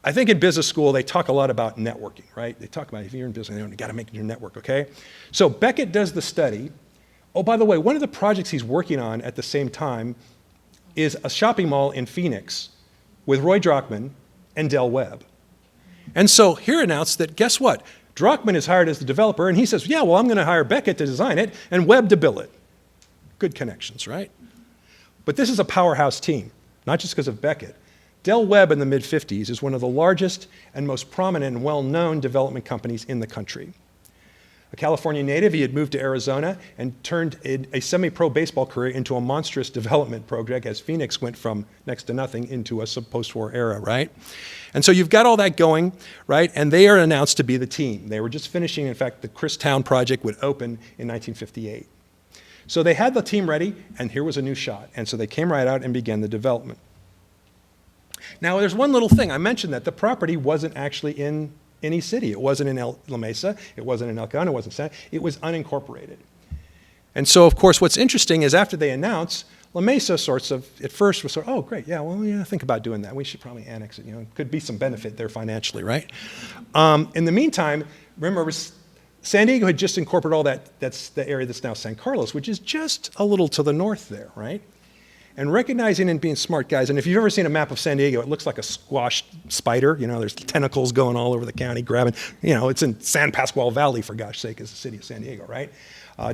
I think in business school, they talk a lot about networking, right? They talk about if you're in business, you got to make your network, okay? So Beckett does the study. Oh, by the way, one of the projects he's working on at the same time is a shopping mall in Phoenix with Roy Drockman and Del Webb. And so here announced that, guess what? Drockman is hired as the developer, and he says, yeah, well, I'm going to hire Beckett to design it and Webb to build it. Good connections, right? But this is a powerhouse team, not just because of Beckett. Del Webb in the mid-50s is one of the largest and most prominent and well-known development companies in the country. A California native, he had moved to Arizona and turned a semi-pro baseball career into a monstrous development project as Phoenix went from next to nothing into a post-war era, right? And so you've got all that going, right? And they are announced to be the team. They were just finishing, in fact, the Christown project would open in 1958. So they had the team ready, and here was a new shot. And so they came right out and began the development. Now, there's one little thing. I mentioned that the property wasn't actually in any city. It wasn't in La Mesa. It wasn't in El Cajon. It wasn't San. It was unincorporated. And so, of course, what's interesting is after they announced, La Mesa sorts of, at first, was sort of, oh, great, yeah, well, yeah, think about doing that. We should probably annex it. You know, could be some benefit there financially, right? In the meantime, remember, San Diego had just incorporated all that. That's the area that's now San Carlos, which is just a little to the north there, right? And recognizing and being smart guys, and if you've ever seen a map of San Diego, it looks like a squashed spider. You know, there's tentacles going all over the county, grabbing, you know, it's in San Pasqual Valley, for gosh sake, is the city of San Diego, right?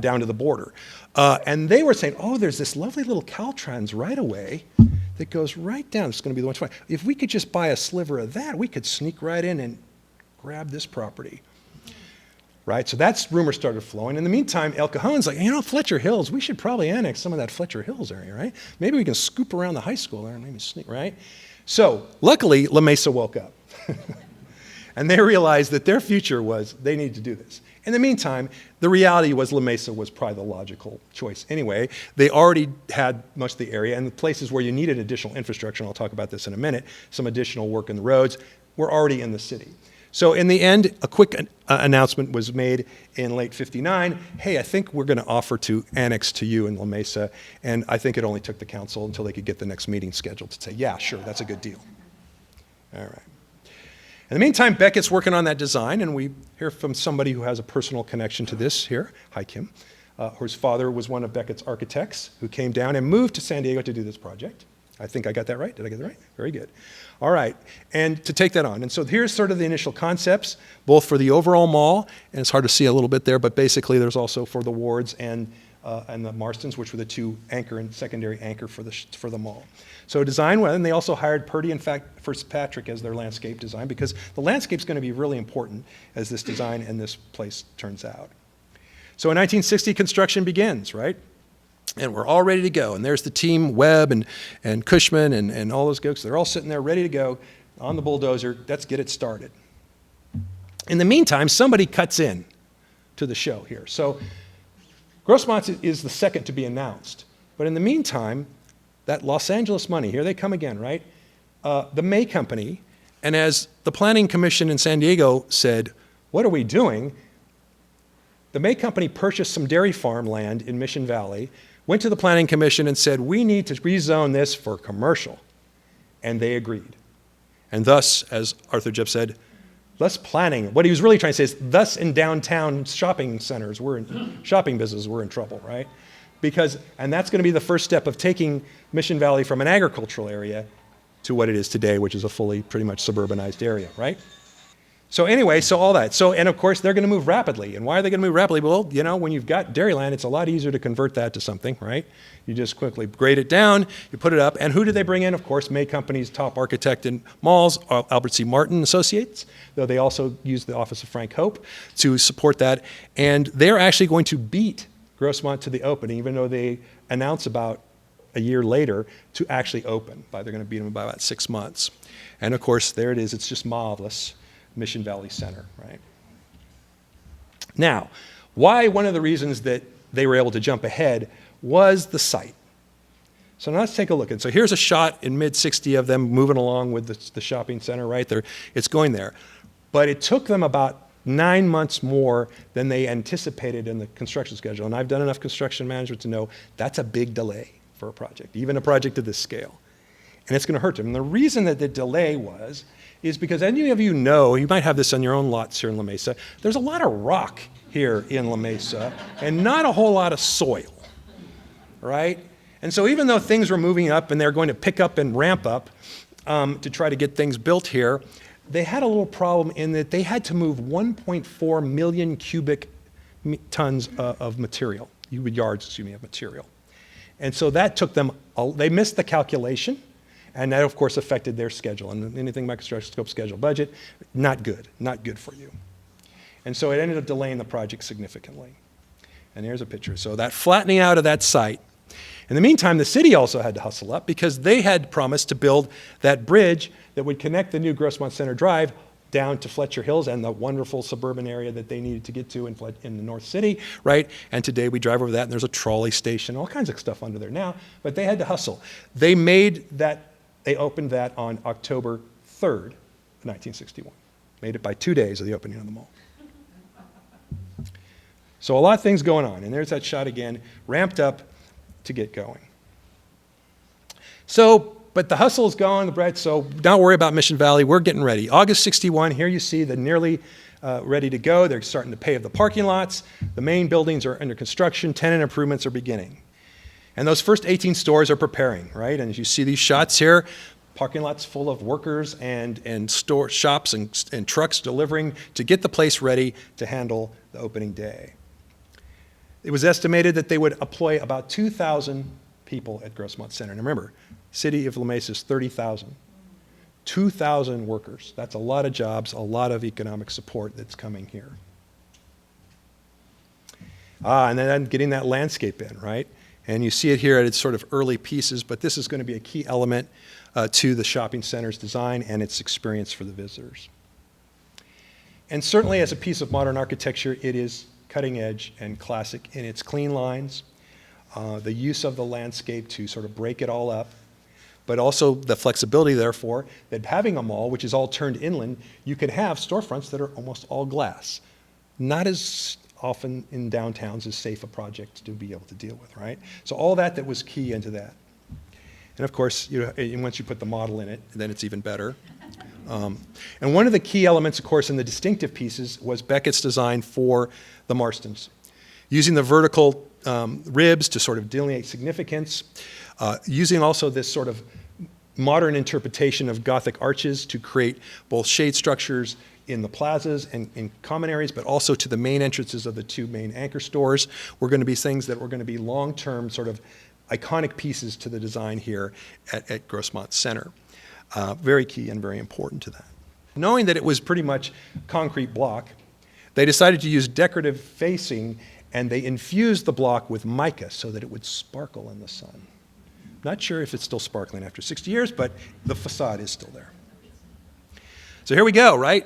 Down to the border. And they were saying, oh, there's this lovely little Caltrans right away that goes right down. It's going to be the one to find. If we could just buy a sliver of that, we could sneak right in and grab this property. Right, so that's rumor started flowing. In the meantime, El Cajon's like, you know, Fletcher Hills, we should probably annex some of that Fletcher Hills area, right? Maybe we can scoop around the high school there and maybe sneak, right? So luckily, La Mesa woke up. And they realized that their future was they needed to do this. In the meantime, the reality was La Mesa was probably the logical choice anyway. They already had much of the area, and the places where you needed additional infrastructure, and I'll talk about this in a minute, some additional work in the roads, were already in the city. So in the end, a quick announcement was made in late '59. Hey, I think we're going to offer to annex to you in La Mesa. And I think it only took the council until they could get the next meeting scheduled to say, yeah, sure, that's a good deal. All right. In the meantime, Beckett's working on that design, and we hear from somebody who has a personal connection to this here. Hi, Kim. Whose father was one of Beckett's architects who came down and moved to San Diego to do this project. I think I got that right. Did I get that right? Very good. All right, and to take that on. And so here's sort of the initial concepts, both for the overall mall, and it's hard to see a little bit there, but basically there's also for the wards and the Marstons, which were the two anchor and secondary anchor for the mall. So design, and they also hired Purdy and Fitzpatrick as their landscape design, because the landscape's going to be really important as this design and this place turns out. So in 1960, construction begins, right? And we're all ready to go. And there's the team, Webb and Cushman and all those folks. They're all sitting there ready to go on the bulldozer. Let's get it started. In the meantime, somebody cuts in to the show here. So Grossmont is the second to be announced. But in the meantime, that Los Angeles money, here they come again, right? The May Company, and as the Planning Commission in San Diego said, what are we doing? The May Company purchased some dairy farm land in Mission Valley, went to the Planning Commission and said, we need to rezone this for commercial. And they agreed. And thus, as Arthur Jeff said, thus planning, what he was really trying to say is, thus in downtown shopping centers, shopping businesses, we're in trouble, right? Because, and that's going to be the first step of taking Mission Valley from an agricultural area to what it is today, which is a fully, pretty much suburbanized area, right? So anyway, so all that. So, and of course, they're going to move rapidly. And why are they going to move rapidly? Well, you know, when you've got dairyland, it's a lot easier to convert that to something, right? You just quickly grade it down, you put it up. And who did they bring in? Of course, May Company's top architect in malls, Albert C. Martin Associates, though they also used the office of Frank Hope to support that. And they're actually going to beat Grossmont to the opening, even though they announce about a year later to actually open. They're going to beat them by about 6 months. And of course, there it is. It's just marvelous. Mission Valley Center, right? Now, why one of the reasons that they were able to jump ahead was the site. So now let's take a look. And so here's a shot in mid-60 of them moving along with the shopping center, right there. It's going there. But it took them about 9 months more than they anticipated in the construction schedule. And I've done enough construction management to know that's a big delay for a project, even a project of this scale. And it's going to hurt them. And the reason that the delay is because any of you know, you might have this on your own lots here in La Mesa, there's a lot of rock here in La Mesa and not a whole lot of soil, right? And so even though things were moving up and they're going to pick up and ramp up to try to get things built here, they had a little problem in that they had to move 1.4 million cubic tons of material, yards of material. And so that took them, they missed the calculation. And that, of course, affected their schedule. And anything by construction scope, schedule, budget, not good for you. And so it ended up delaying the project significantly. And here's a picture. So that flattening out of that site. In the meantime, the city also had to hustle up because they had promised to build that bridge that would connect the new Grossmont Center Drive down to Fletcher Hills and the wonderful suburban area that they needed to get to in the North City, right? And today we drive over that and there's a trolley station, all kinds of stuff under there now, but they had to hustle. They opened that on October 3rd, 1961. Made it by 2 days of the opening of the mall. So a lot of things going on. And there's that shot again, ramped up to get going. So, but the hustle is going, so don't worry about Mission Valley. We're getting ready. August 61, here you see the nearly ready to go. They're starting to pave the parking lots. The main buildings are under construction. Tenant improvements are beginning. And those first 18 stores are preparing, right? And as you see these shots here, parking lots full of workers and store shops and trucks delivering to get the place ready to handle the opening day. It was estimated that they would employ about 2,000 people at Grossmont Center. And remember, city of La Mesa is 30,000. 2,000 workers. That's a lot of jobs, a lot of economic support that's coming here. And then getting that landscape in, right? And you see it here at its sort of early pieces, but this is going to be a key element to the shopping center's design and its experience for the visitors. And certainly as a piece of modern architecture, it is cutting edge and classic in its clean lines, the use of the landscape to sort of break it all up, but also the flexibility, therefore, that having a mall, which is all turned inland, you could have storefronts that are almost all glass. Not as often in downtowns is safe a project to be able to deal with, right? So all that was key into that. And of course, once you put the model in it, then it's even better. And one of the key elements, of course, in the distinctive pieces was Beckett's design for the Marstons. Using the vertical ribs to sort of delineate significance, using also this sort of modern interpretation of Gothic arches to create both shade structures in the plazas and in common areas, but also to the main entrances of the two main anchor stores. We're going to be things that were going to be long-term sort of iconic pieces to the design here at Grossmont Center. Very key and very important to that. Knowing that it was pretty much concrete block, they decided to use decorative facing, and they infused the block with mica so that it would sparkle in the sun. Not sure if it's still sparkling after 60 years, but the facade is still there. So here we go, right?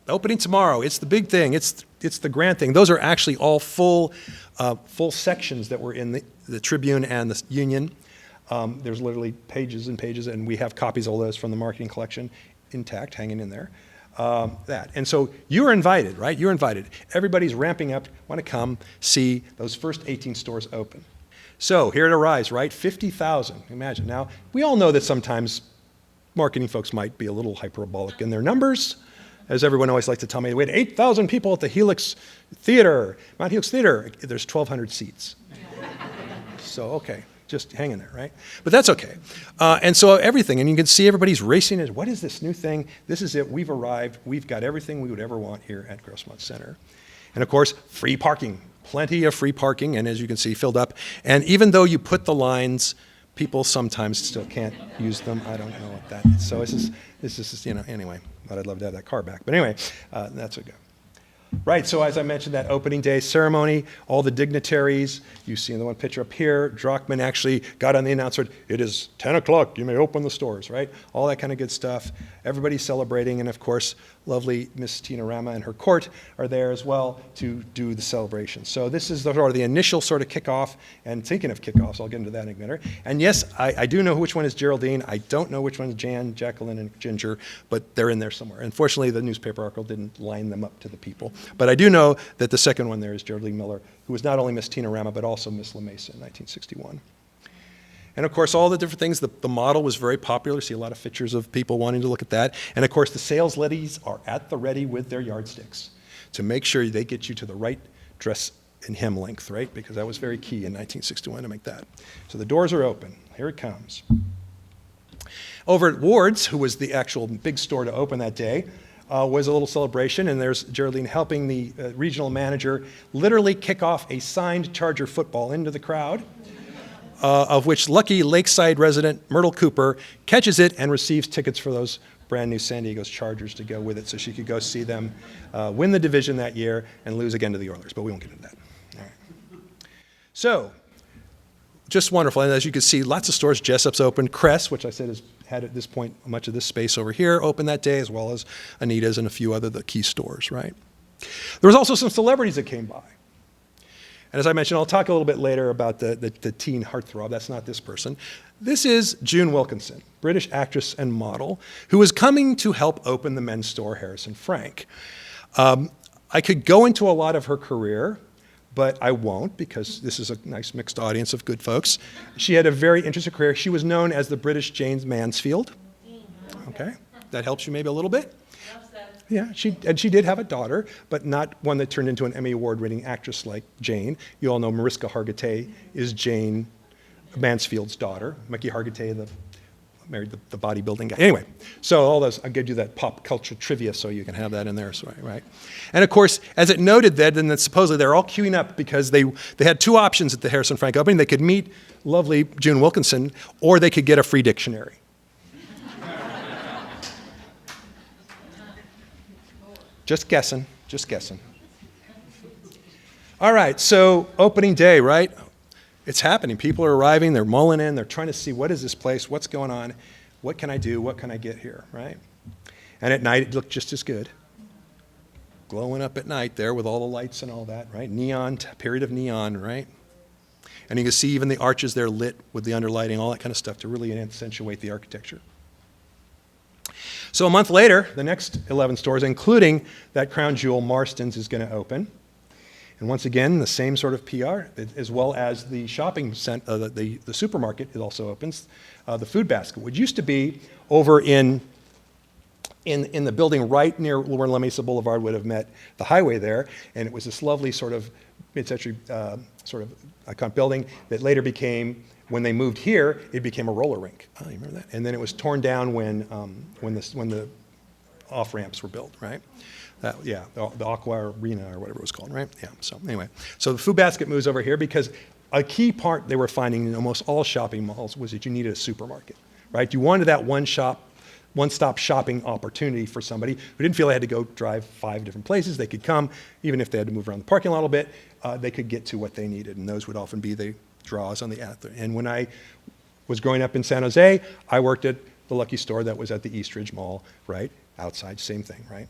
Opening tomorrow. It's the big thing. It's the grand thing. Those are actually all full sections that were in the Tribune and the Union. There's literally pages and pages, and we have copies of all those from the marketing collection intact, hanging in there. And so you're invited, right? You're invited. Everybody's ramping up, want to come see those first 18 stores open. So here it arrives, right? 50,000, imagine. Now, we all know that sometimes marketing folks might be a little hyperbolic in their numbers. As everyone always likes to tell me, we had 8,000 people at the Helix Theater, Mount Helix Theater. There's 1,200 seats. So, okay, just hang in there, right? But that's okay. And so everything, and you can see everybody's racing. What is this new thing? This is it. We've arrived. We've got everything we would ever want here at Grossmont Center. And of course, free parking. Plenty of free parking, and as you can see, filled up. And even though you put the lines, people sometimes still can't use them. I don't know what that is. So this is anyway, but I'd love to have that car back. But anyway, that's a go. Right, so as I mentioned, that opening day ceremony, all the dignitaries, you see in the one picture up here, Drachman actually got on the announcer, it is 10 o'clock, you may open the stores, right? All that kind of good stuff. Everybody's celebrating, and of course, lovely Miss Tina Rama and her court are there as well to do the celebration. So this is the initial sort of kickoff, and thinking of kickoffs, I'll get into that in a minute. And yes, I do know which one is Geraldine. I don't know which one is Jan, Jacqueline, and Ginger, but they're in there somewhere. Unfortunately, the newspaper article didn't line them up to the people. But I do know that the second one there is Geraldine Miller, who was not only Miss Tina Rama, but also Miss La Mesa in 1961. And of course, all the different things, the model was very popular. See a lot of pictures of people wanting to look at that. And of course, the sales ladies are at the ready with their yardsticks to make sure they get you to the right dress and hem length, right? Because that was very key in 1961 to make that. So the doors are open. Here it comes. Over at Ward's, who was the actual big store to open that day, was a little celebration, and there's Geraldine helping the regional manager literally kick off a signed Charger football into the crowd, of which lucky Lakeside resident Myrtle Cooper catches it and receives tickets for those brand new San Diego Chargers to go with it, so she could go see them win the division that year and lose again to the Oilers, but we won't get into that. All right. So, just wonderful, and as you can see, lots of stores. Jessup's opened. Cress, which I said has had at this point much of this space over here, opened that day, as well as Anita's and a few other the key stores, right? There was also some celebrities that came by. And as I mentioned, I'll talk a little bit later about the teen heartthrob. That's not this person. This is June Wilkinson, British actress and model, who is coming to help open the men's store, Harris and Frank. I could go into a lot of her career, but I won't, because this is a nice mixed audience of good folks. She had a very interesting career. She was known as the British Jane Mansfield. Okay, that helps you maybe a little bit. Yeah, she did have a daughter, but not one that turned into an Emmy Award-winning actress like Jane. You all know Mariska Hargitay is Jane Mansfield's daughter. Mickey Hargitay married the bodybuilding guy. Anyway, so all those, I'll give you that pop culture trivia so you can have that in there, right? And of course, as it noted then supposedly they're all queuing up because they had two options at the Harris and Frank opening. They could meet lovely June Wilkinson, or they could get a free dictionary. Just guessing. All right, so opening day, right? It's happening. People are arriving, they're mulling in, they're trying to see what is this place, what's going on, what can I do, what can I get here, right? And at night, it looked just as good. Glowing up at night there with all the lights and all that, right? Neon, period of neon, right? And you can see even the arches there lit with the underlighting, all that kind of stuff to really accentuate the architecture. So a month later, the next 11 stores, including that crown jewel, Marston's, is going to open. And once again, the same sort of PR, as well as the shopping center, the supermarket, it also opens. The Food Basket, which used to be over in the building right near where La Mesa Boulevard would have met the highway there, and it was this lovely sort of mid-century sort of iconic building that later became When they moved here, it became a roller rink. Oh, you remember that? And then it was torn down when the off-ramps were built, right? The Aqua Arena or whatever it was called, right? Yeah, so anyway. So the food basket moves over here because a key part they were finding in almost all shopping malls was that you needed a supermarket, right? You wanted that one-stop shopping opportunity for somebody who didn't feel they had to go drive 5 different places. They could come, even if they had to move around the parking lot a little bit, they could get to what they needed, and those would often be the draws on the app. And when I was growing up in San Jose, I worked at the Lucky Store that was at the Eastridge Mall, right? Outside, same thing, right?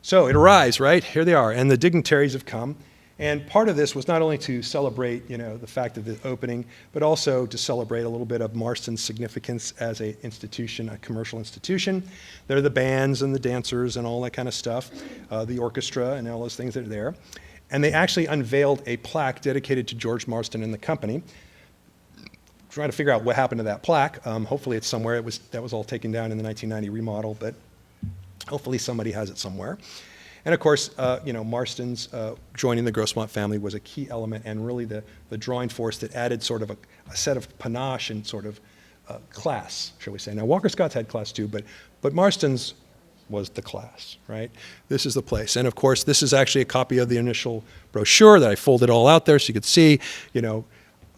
So it arrives, right? Here they are, and the dignitaries have come. And part of this was not only to celebrate, the fact of the opening, but also to celebrate a little bit of Marston's significance as an institution, a commercial institution. There are the bands and the dancers and all that kind of stuff, the orchestra and all those things that are there. And they actually unveiled a plaque dedicated to George Marston and the company. Trying to figure out what happened to that plaque. Hopefully it's somewhere. That was all taken down in the 1990 remodel, but hopefully somebody has it somewhere. And of course, Marston's joining the Grossmont family was a key element and really the drawing force that added sort of a set of panache and sort of class, shall we say. Now, Walker Scott's had class too, but Marston's was the class, right? This is the place. And of course, this is actually a copy of the initial brochure that I folded all out there so you could see,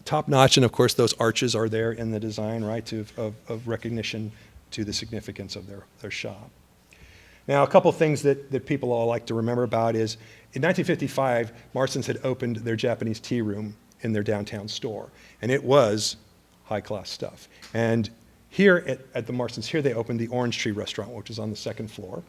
top notch. And of course, those arches are there in the design, right, of recognition to the significance of their shop. Now, a couple things that people all like to remember about is, in 1955, Marston's had opened their Japanese tea room in their downtown store, and it was high-class stuff. And here at the Marston's, here they opened the Orange Tree Restaurant, which is on the 2nd floor.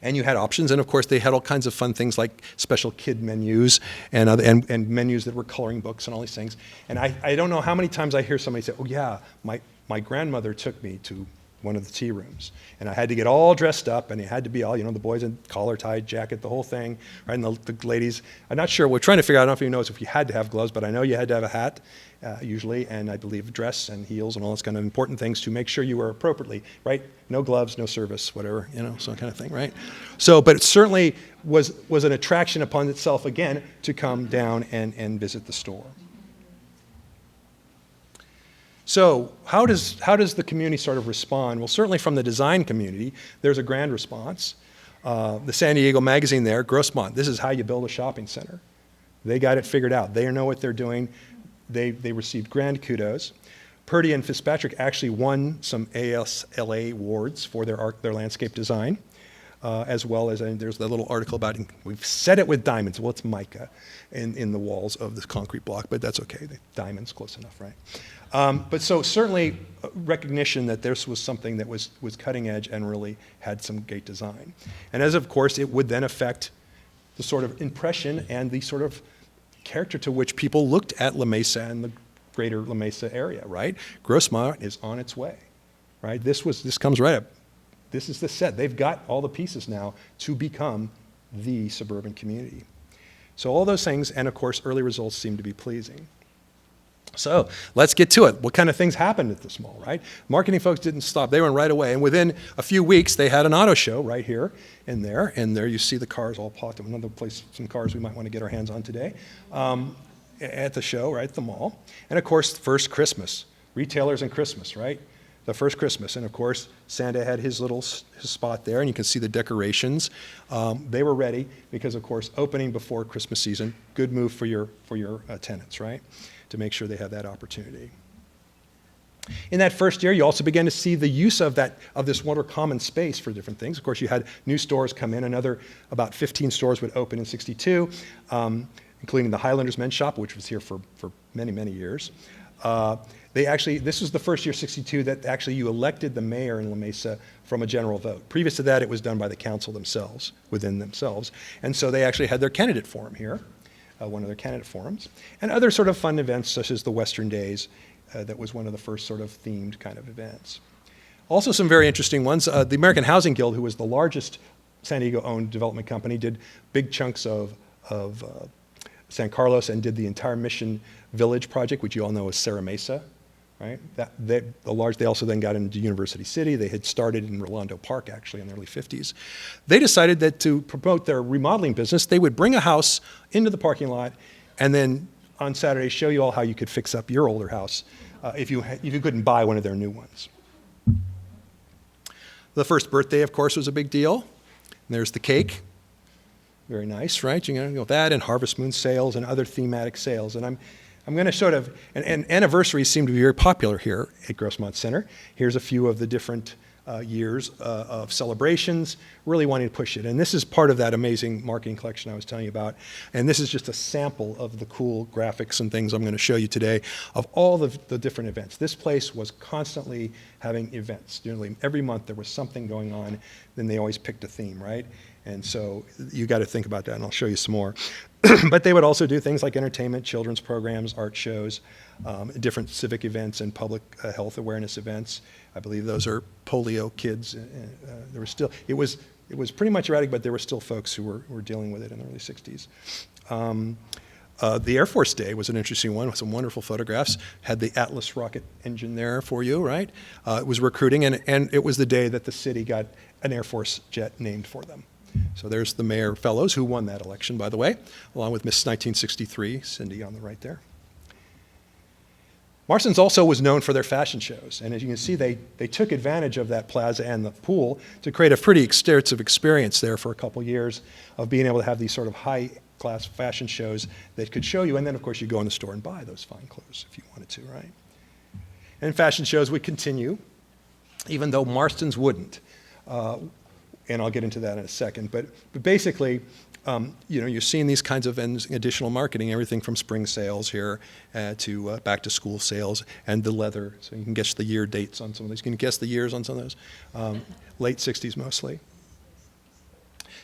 And you had options, and of course they had all kinds of fun things like special kid menus and menus that were coloring books and all these things. And I don't know how many times I hear somebody say, oh yeah, my grandmother took me to one of the tea rooms. And I had to get all dressed up, and it had to be all, the boys in collar, tie, jacket, the whole thing, right? And the ladies, I'm not sure, we're trying to figure out, I don't know if you know if you had to have gloves, but I know you had to have a hat, usually, and I believe dress and heels and all those kind of important things to make sure you were appropriately, right? No gloves, no service, whatever, some kind of thing, right? So, but it certainly was an attraction upon itself, again, to come down and visit the store. So how does the community sort of respond? Well, certainly from the design community, there's a grand response. The San Diego Magazine there, Grossmont, this is how you build a shopping center. They got it figured out. They know what they're doing. They received grand kudos. Purdy and Fitzpatrick actually won some ASLA awards for their landscape design, as well as, there's the little article about, we've set it with diamonds. Well, it's mica in the walls of this concrete block, but that's okay. The diamonds, close enough, right? But so certainly recognition that this was something that was cutting edge and really had some great design. And as of course, it would then affect the sort of impression and the sort of character to which people looked at La Mesa and the greater La Mesa area, right? Grossmont is on its way, right? This comes right up. This is the set. They've got all the pieces now to become the suburban community. So all those things, and of course, early results seem to be pleasing. So let's get to it. What kind of things happened at this mall, right? Marketing folks didn't stop. They went right away. And within a few weeks, they had an auto show right here and there. And there you see the cars all parked. Another place, some cars we might want to get our hands on today at the show, right, at the mall. And of course, first Christmas. Retailers and Christmas, right? The first Christmas. And of course, Santa had his spot there, and you can see the decorations. They were ready because, of course, opening before Christmas season, good move for your tenants, right? To make sure they have that opportunity. In that first year, you also began to see the use of this more common space for different things. Of course, you had new stores come in. About 15 stores would open in '62, including the Highlanders Men's Shop, which was here for many, many years. This was the first year, '62, that actually you elected the mayor in La Mesa from a general vote. Previous to that, it was done by the council themselves, within themselves. And so they actually had their candidate forum here. One of their candidate forums, and other sort of fun events such as the Western Days. That was one of the first sort of themed kind of events. Also some very interesting ones. The American Housing Guild, who was the largest San Diego-owned development company, did big chunks of San Carlos and did the entire Mission Village project, which you all know as Serra Mesa. Right? They also then got into University City. They had started in Rolando Park, actually, in the early 50s. They decided that to promote their remodeling business, they would bring a house into the parking lot and then on Saturday show you all how you could fix up your older house if you couldn't buy one of their new ones. The first birthday, of course, was a big deal. And there's the cake. Very nice, right? You know that, and Harvest Moon sales and other thematic sales. And I'm going to sort of, and anniversaries seem to be very popular here at Grossmont Center. Here's a few of the different years of celebrations, really wanting to push it. And this is part of that amazing marketing collection I was telling you about. And this is just a sample of the cool graphics and things I'm going to show you today of all the different events. This place was constantly having events. Nearly every month there was something going on. Then they always picked a theme, right? And so you got to think about that, and I'll show you some more. But they would also do things like entertainment, children's programs, art shows, different civic events and public health awareness events. I believe those are polio kids. There was still, it was pretty much erratic, but there were still folks who were dealing with it in the early 60s. The Air Force Day was an interesting one with some wonderful photographs. Had the Atlas rocket engine there for you, right? It was recruiting, and it was the day that the city got an Air Force jet named for them. So there's the Mayor Fellows, who won that election, by the way, along with Miss 1963, Cindy on the right there. Marston's also was known for their fashion shows, and as you can see, they took advantage of that plaza and the pool to create a pretty extensive experience there for a couple years of being able to have these sort of high-class fashion shows that could show you, and then, of course, you go in the store and buy those fine clothes if you wanted to, right? And fashion shows would continue, even though Marston's wouldn't. And I'll get into that in a second. But basically, you're seeing these kinds of additional marketing, everything from spring sales here to back to school sales and the leather. So you can guess the year dates on some of these. Can you guess the years on some of those? Late 60s mostly.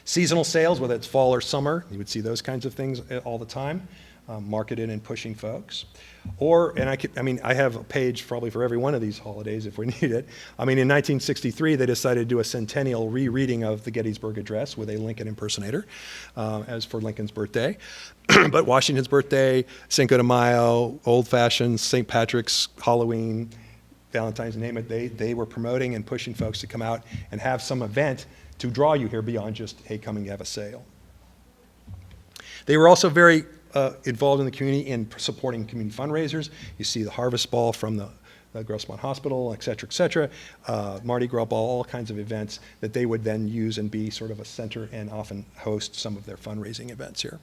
Seasonal sales, whether it's fall or summer, you would see those kinds of things all the time, marketed and pushing folks. I have a page probably for every one of these holidays if we need it. I mean, in 1963, they decided to do a centennial rereading of the Gettysburg Address with a Lincoln impersonator as for Lincoln's birthday. But Washington's birthday, Cinco de Mayo, Old Fashions, St. Patrick's, Halloween, Valentine's, name it, they were promoting and pushing folks to come out and have some event to draw you here beyond just, hey, come and have a sale. They were also very involved in the community in supporting community fundraisers. You see the Harvest Ball from the Grossmont Hospital, et cetera, Mardi Gras Ball, all kinds of events that they would then use and be sort of a center and often host some of their fundraising events here.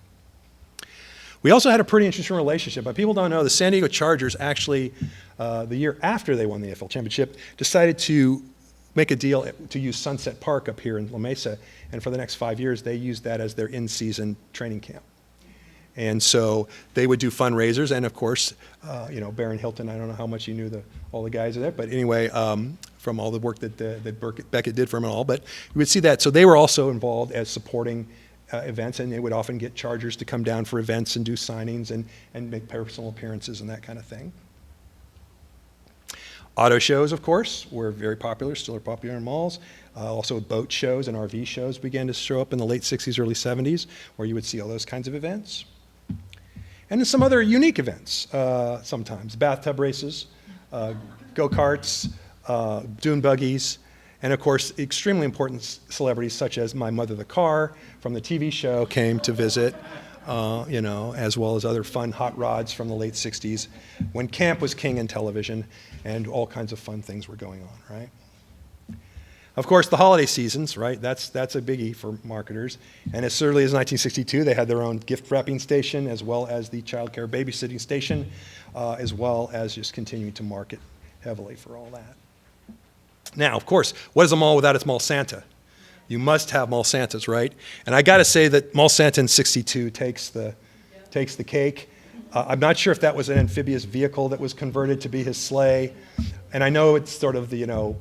We also had a pretty interesting relationship, but people don't know the San Diego Chargers actually, the year after they won the NFL championship, decided to make a deal to use Sunset Park up here in La Mesa, and for the next 5 years, they used that as their in-season training camp. And so they would do fundraisers, and of course, Baron Hilton, I don't know how much you knew all the guys there, but anyway, from all the work that Beckett did for him and all, but you would see that. So they were also involved as supporting events, and they would often get Chargers to come down for events and do signings and make personal appearances and that kind of thing. Auto shows, of course, were very popular, still are popular in malls. Also boat shows and RV shows began to show up in the late 60s, early 70s, where you would see all those kinds of events. And then some other unique events sometimes. Bathtub races, go-karts, dune buggies, and of course, extremely important celebrities such as My Mother the Car from the TV show came to visit, as well as other fun hot rods from the late 60s when camp was king in television and all kinds of fun things were going on, right? Of course, the holiday seasons, right? That's a biggie for marketers. And as early as 1962, they had their own gift wrapping station, as well as the child care babysitting station, as well as just continuing to market heavily for all that. Now, of course, what is a mall without its mall Santa? You must have mall Santas, right? And I got to say that mall Santa in '62 takes the cake. I'm not sure if that was an amphibious vehicle that was converted to be his sleigh. And I know it's sort of the,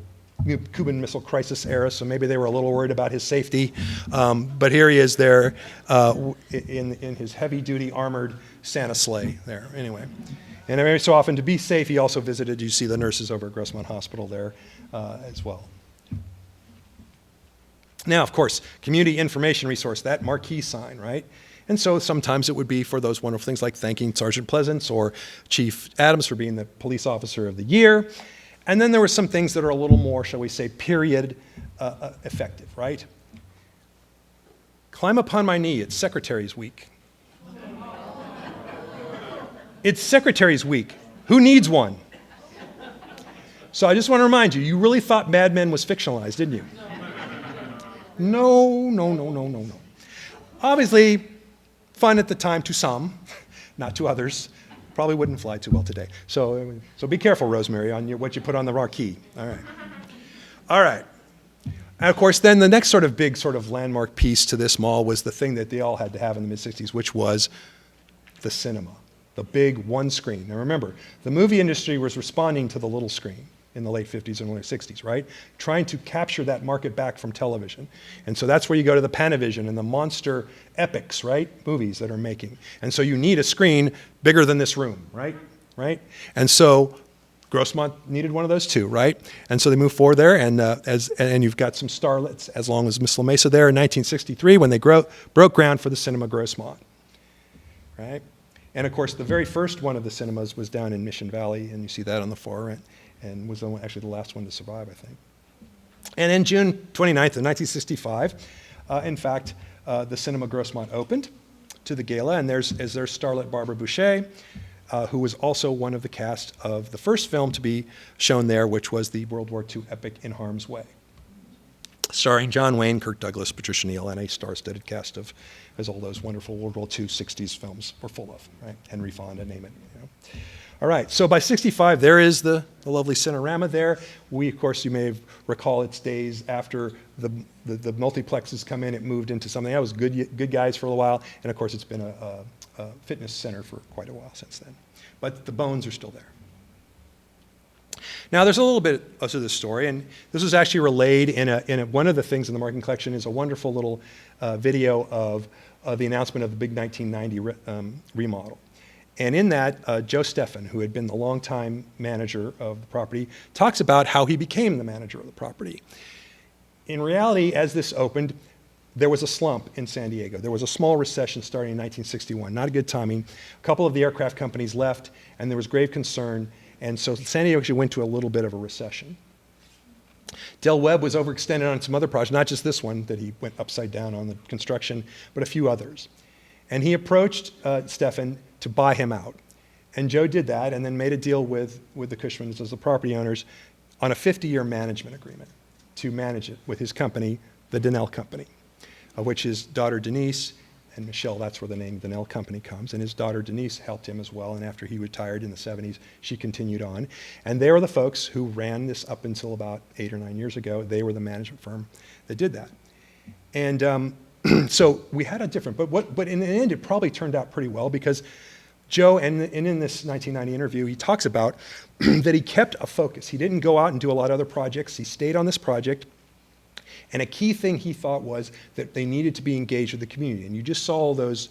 Cuban Missile Crisis era, so maybe they were a little worried about his safety. But here he is there in his heavy-duty armored Santa sleigh there, anyway. And every so often, to be safe, he also visited, you see the nurses over at Grossmont Hospital there as well. Now, of course, community information resource, that marquee sign, right? And so sometimes it would be for those wonderful things like thanking Sergeant Pleasance or Chief Adams for being the police officer of the year. And then there were some things that are a little more, shall we say, period effective, right? Climb upon my knee, it's Secretary's Week. It's Secretary's Week. Who needs one? So I just want to remind you, you really thought Mad Men was fictionalized, didn't you? No, no, no, no, no, no. Obviously, fun at the time to some, not to others. Probably wouldn't fly too well today. So be careful, Rosemary, on what you put on the marquee. All right. All right. And of course, then the next sort of big sort of landmark piece to this mall was the thing that they all had to have in the mid-'60s, which was the cinema, the big one screen. Now remember, the movie industry was responding to the little screen in the late 50s and early 60s, right? Trying to capture that market back from television. And so that's where you go to the Panavision and the monster epics, right? Movies that are making. And so you need a screen bigger than this room, right? Right? And so Grossmont needed one of those too, right? And so they moved forward there, and you've got some starlets as long as Miss La Mesa there in 1963 when they broke ground for the Cinema Grossmont, right? And of course, the very first one of the cinemas was down in Mission Valley, and you see that on the far right, and was actually the last one to survive, I think. And in June 29th of 1965, in fact, the Cinema Grossmont opened to the gala, and there's starlet Barbara Boucher, who was also one of the cast of the first film to be shown there, which was the World War II epic In Harm's Way, starring John Wayne, Kirk Douglas, Patricia Neal, and a star-studded cast of, as all those wonderful World War II 60s films were full of, right? Henry Fonda, name it. You know. All right, so by 65, there is the lovely Cinerama there. We, of course, you may recall its days after the multiplexes come in, it moved into something that was good guys for a while, and of course it's been a fitness center for quite a while since then. But the bones are still there. Now, there's a little bit to this story, and this was actually relayed in one of the things in the Marking Collection is a wonderful little video of the announcement of the big 1990 remodel. And in that, Joe Steffen, who had been the longtime manager of the property, talks about how he became the manager of the property. In reality, as this opened, there was a slump in San Diego. There was a small recession starting in 1961. Not a good timing. A couple of the aircraft companies left, and there was grave concern. And so San Diego actually went to a little bit of a recession. Del Webb was overextended on some other projects, not just this one that he went upside down on the construction, but a few others. And he approached Steffen to buy him out. And Joe did that and then made a deal with the Cushmans as the property owners on a 50-year management agreement to manage it with his company, the Donnell Company, of which his daughter Denise and Michelle, that's where the name Donnell Company comes, and his daughter Denise helped him as well, and after he retired in the 70s, she continued on. And they were the folks who ran this up until about 8 or 9 years ago. They were the management firm that did that. And so we had a different, but in the end, it probably turned out pretty well because Joe, and in this 1990 interview, he talks about that he kept a focus. He didn't go out and do a lot of other projects. He stayed on this project. And a key thing he thought was that they needed to be engaged with the community. And you just saw all those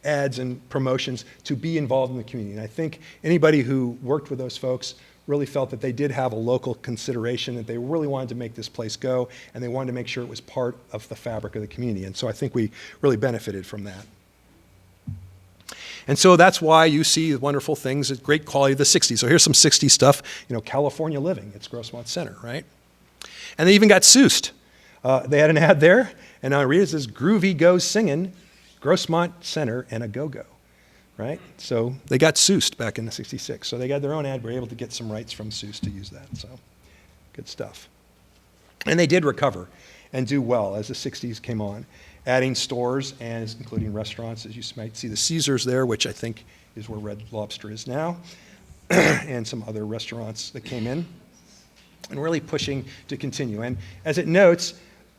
ads and promotions to be involved in the community. And I think anybody who worked with those folks really felt that they did have a local consideration, that they really wanted to make this place go, and they wanted to make sure it was part of the fabric of the community. And so I think we really benefited from that. And so that's why you see the wonderful things, at great quality of the 60s. So here's some 60s stuff, California Living. It's Grossmont Center, right? And they even got Seussed. They had an ad there, and I read it says, "Groovy Goes Singing, Grossmont Center and a Go-Go," right? So they got Seussed back in the 66. So they got their own ad. We were able to get some rights from Seuss to use that. So good stuff. And they did recover and do well as the 60s came on, adding stores and including restaurants. As you might see the Caesars there, which I think is where Red Lobster is now, and some other restaurants that came in, and really pushing to continue. And as it notes,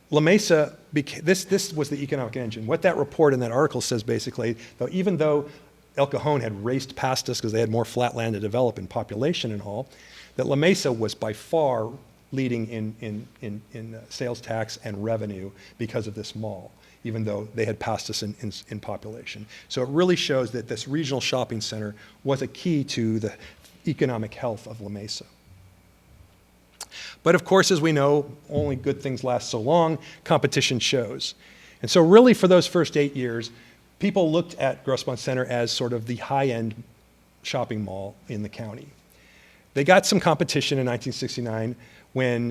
La Mesa, this was the economic engine. What that report in that article says basically, even though El Cajon had raced past us because they had more flat land to develop in population and all, that La Mesa was by far leading in sales tax and revenue because of this mall, even though they had passed us in population. So it really shows that this regional shopping center was a key to the economic health of La Mesa. But of course, as we know, only good things last so long. Competition shows. And so really for those first 8 years, people looked at Grossmont Center as sort of the high-end shopping mall in the county. They got some competition in 1969 when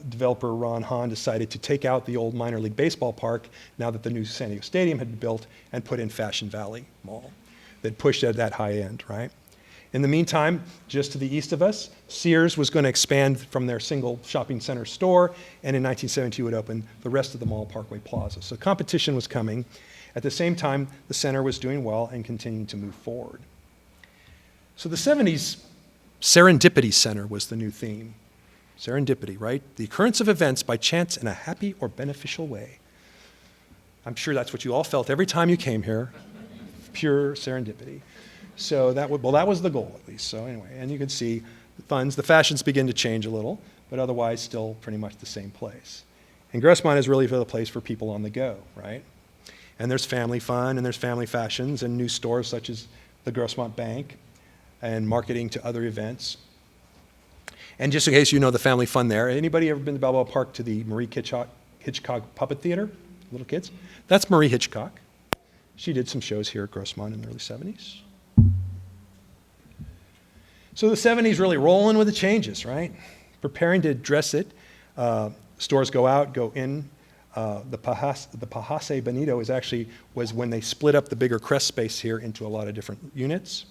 developer Ron Hahn decided to take out the old minor league baseball park now that the new San Diego Stadium had been built and put in Fashion Valley Mall that pushed at that high end, right? In the meantime, just to the east of us, Sears was going to expand from their single shopping center store, and in 1972 would open the rest of the Mall Parkway Plaza. So competition was coming. At the same time, the center was doing well and continuing to move forward. So the 70s, Serendipity Center was the new theme. Serendipity, right? The occurrence of events by chance in a happy or beneficial way. I'm sure that's what you all felt every time you came here. Pure serendipity. So that was the goal, at least. So anyway, and you can see the fashions begin to change a little, but otherwise still pretty much the same place. And Grossmont is really the place for people on the go, right? And there's family fun, and there's family fashions, and new stores such as the Grossmont Bank, and marketing to other events. And just in case you know the family fun there, anybody ever been to Balboa Park to the Marie Hitchcock Puppet Theater? Little kids? That's Marie Hitchcock. She did some shows here at Grossmont in the early 70s. So the 70s really rolling with the changes, right? Preparing to address it. Stores go out, go in. The Pajase Bonito was when they split up the bigger crest space here into a lot of different units.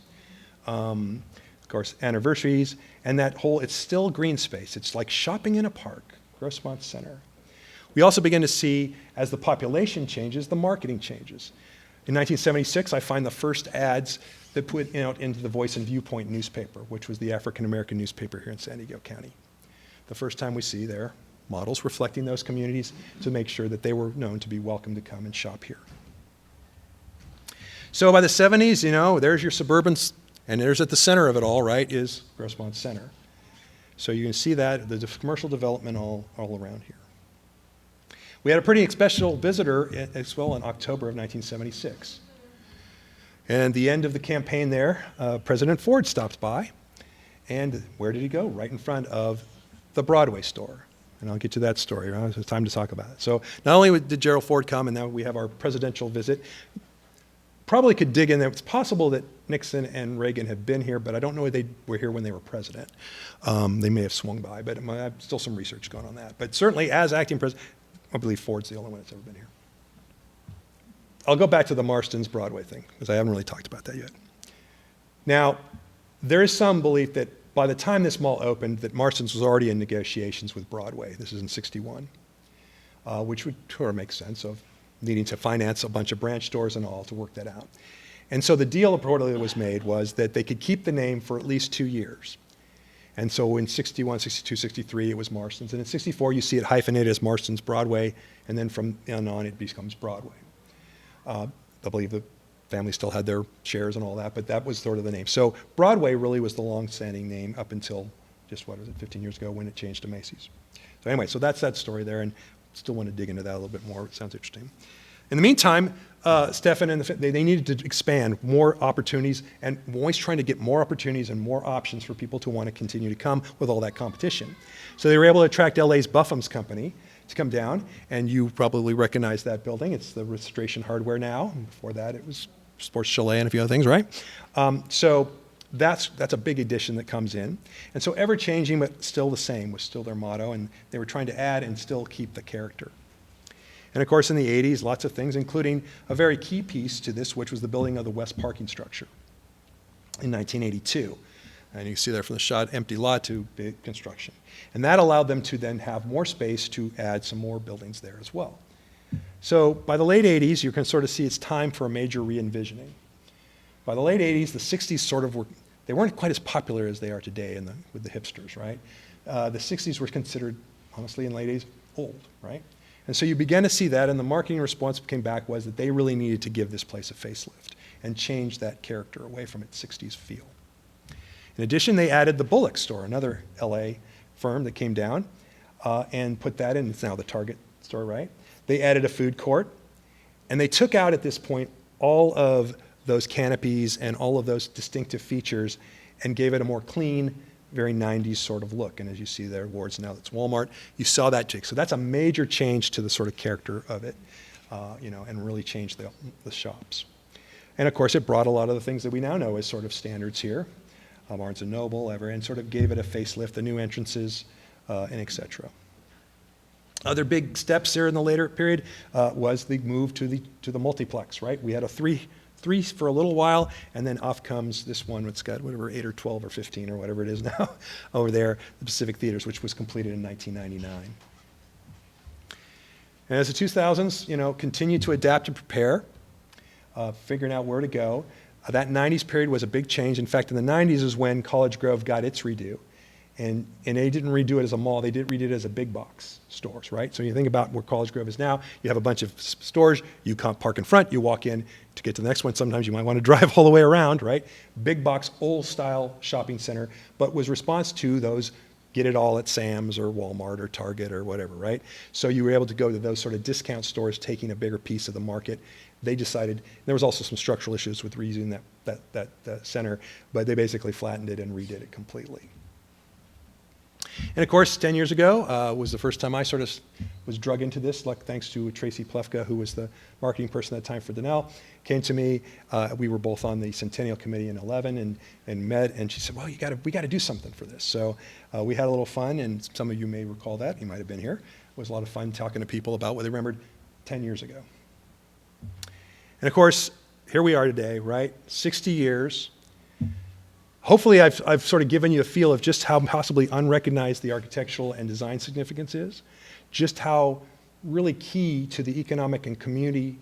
Of course, anniversaries, and it's still green space. It's like shopping in a park, Grossmont Center. We also begin to see, as the population changes, the marketing changes. In 1976, I find the first ads that put out into the Voice and Viewpoint newspaper, which was the African-American newspaper here in San Diego County. The first time we see their models reflecting those communities to make sure that they were known to be welcome to come and shop here. So by the 70s, there's your Suburban, and there's at the center of it all, right, is Grossmont Center. So you can see that, the commercial development all around here. We had a pretty special visitor as well in October of 1976. And the end of the campaign there, President Ford stopped by. And where did he go? Right in front of the Broadway store. And I'll get to that story. Right? It's time to talk about it. So not only did Gerald Ford come, and now we have our presidential visit. Probably could dig in there. It's possible that Nixon and Reagan had been here, but I don't know if they were here when they were president. They may have swung by, but still some research going on that. But certainly as acting president, I believe Ford's the only one that's ever been here. I'll go back to the Marston's Broadway thing, because I haven't really talked about that yet. Now, there is some belief that by the time this mall opened, that Marston's was already in negotiations with Broadway. This is in '61, which would sort of make sense of needing to finance a bunch of branch stores and all to work that out. And so the deal reportedly that was made was that they could keep the name for at least 2 years. And so in '61, '62, '63, it was Marston's. And in '64, you see it hyphenated as Marston's Broadway, and then from then on, it becomes Broadway. I believe the family still had their shares and all that, but that was sort of the name. So Broadway really was the long-standing name up until just, 15 years ago when it changed to Macy's. So anyway, so that's that story there, and still want to dig into that a little bit more. It sounds interesting. In the meantime, Stefan and they needed to expand more opportunities, and always trying to get more opportunities and more options for people to want to continue to come with all that competition. So they were able to attract LA's Buffum's company to come down, and you probably recognize that building. It's the Restoration Hardware now, and before that it was Sports Chalet and a few other things, right? So that's a big addition that comes in. And so ever-changing, but still the same, was still their motto, and they were trying to add and still keep the character. And of course, in the 80s, lots of things, including a very key piece to this, which was the building of the West parking structure in 1982. And you can see there from the shot, empty lot to big construction. And that allowed them to then have more space to add some more buildings there as well. So by the late 80s, you can sort of see it's time for a major re-envisioning. By the late 80s, the 60s sort of they weren't quite as popular as they are today with the hipsters, right? The 60s were considered, honestly, in the late 80s, old, right? And so you began to see that, and the marketing response came back was that they really needed to give this place a facelift and change that character away from its 60s feel. In addition, they added the Bullock store, another LA firm that came down and put that in. It's now the Target store, right? They added a food court, and they took out at this point all of those canopies and all of those distinctive features and gave it a more clean, very 90s sort of look. And as you see there, Ward's, now it's Walmart, you saw that too. So that's a major change to the sort of character of it, and really changed the shops. And of course, it brought a lot of the things that we now know as sort of standards here, Barnes & Noble, and sort of gave it a facelift, the new entrances, and et cetera. Other big steps here in the later period was the move to the multiplex, right? We had a 3 for a little while, and then off comes this one, it's got whatever, 8 or 12 or 15 or whatever it is now over there, the Pacific Theaters, which was completed in 1999. And as the 2000s, continued to adapt and prepare, figuring out where to go. That 90s period was a big change. In fact, in the 90s is when College Grove got its redo. And they didn't redo it as a mall, they did redo it as a big box stores, right? So you think about where College Grove is now, you have a bunch of stores, you park in front, you walk in to get to the next one. Sometimes you might want to drive all the way around, right? Big box, old style shopping center, but was response to those get it all at Sam's or Walmart or Target or whatever, right? So you were able to go to those sort of discount stores taking a bigger piece of the market. They decided, there was also some structural issues with reusing that center, but they basically flattened it and redid it completely. And of course, 10 years ago was the first time I sort of was drug into this, thanks to Tracy Plefka, who was the marketing person at the time for Donnell, came to me. We were both on the Centennial Committee in 11 and met, and she said, well, we got to do something for this. So we had a little fun, and some of you may recall that. You might have been here. It was a lot of fun talking to people about what they remembered 10 years ago. And of course, here we are today, right? 60 years. Hopefully I've sort of given you a feel of just how possibly unrecognized the architectural and design significance is, just how really key to the economic and community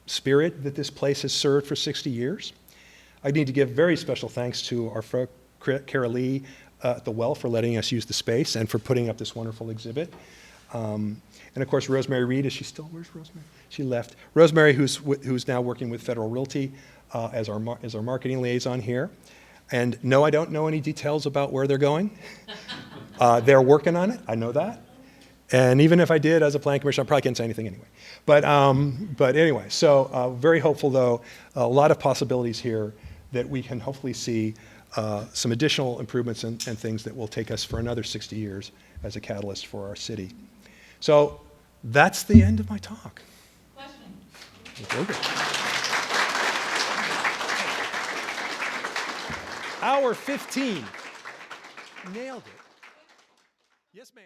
spirit that this place has served for 60 years. I need to give very special thanks to our friend Kara Lee at the Well for letting us use the space and for putting up this wonderful exhibit. And of course, Rosemary Reed, is she still, where's Rosemary? She left. Rosemary, who's now working with Federal Realty as our marketing liaison here. And no, I don't know any details about where they're going. They're working on it, I know that. And even if I did as a planning commissioner, I probably can't say anything anyway. But anyway, so very hopeful though, a lot of possibilities here that we can hopefully see some additional improvements and things that will take us for another 60 years as a catalyst for our city. So that's the end of my talk. Question. Hour 15. Nailed it. Yes, ma'am.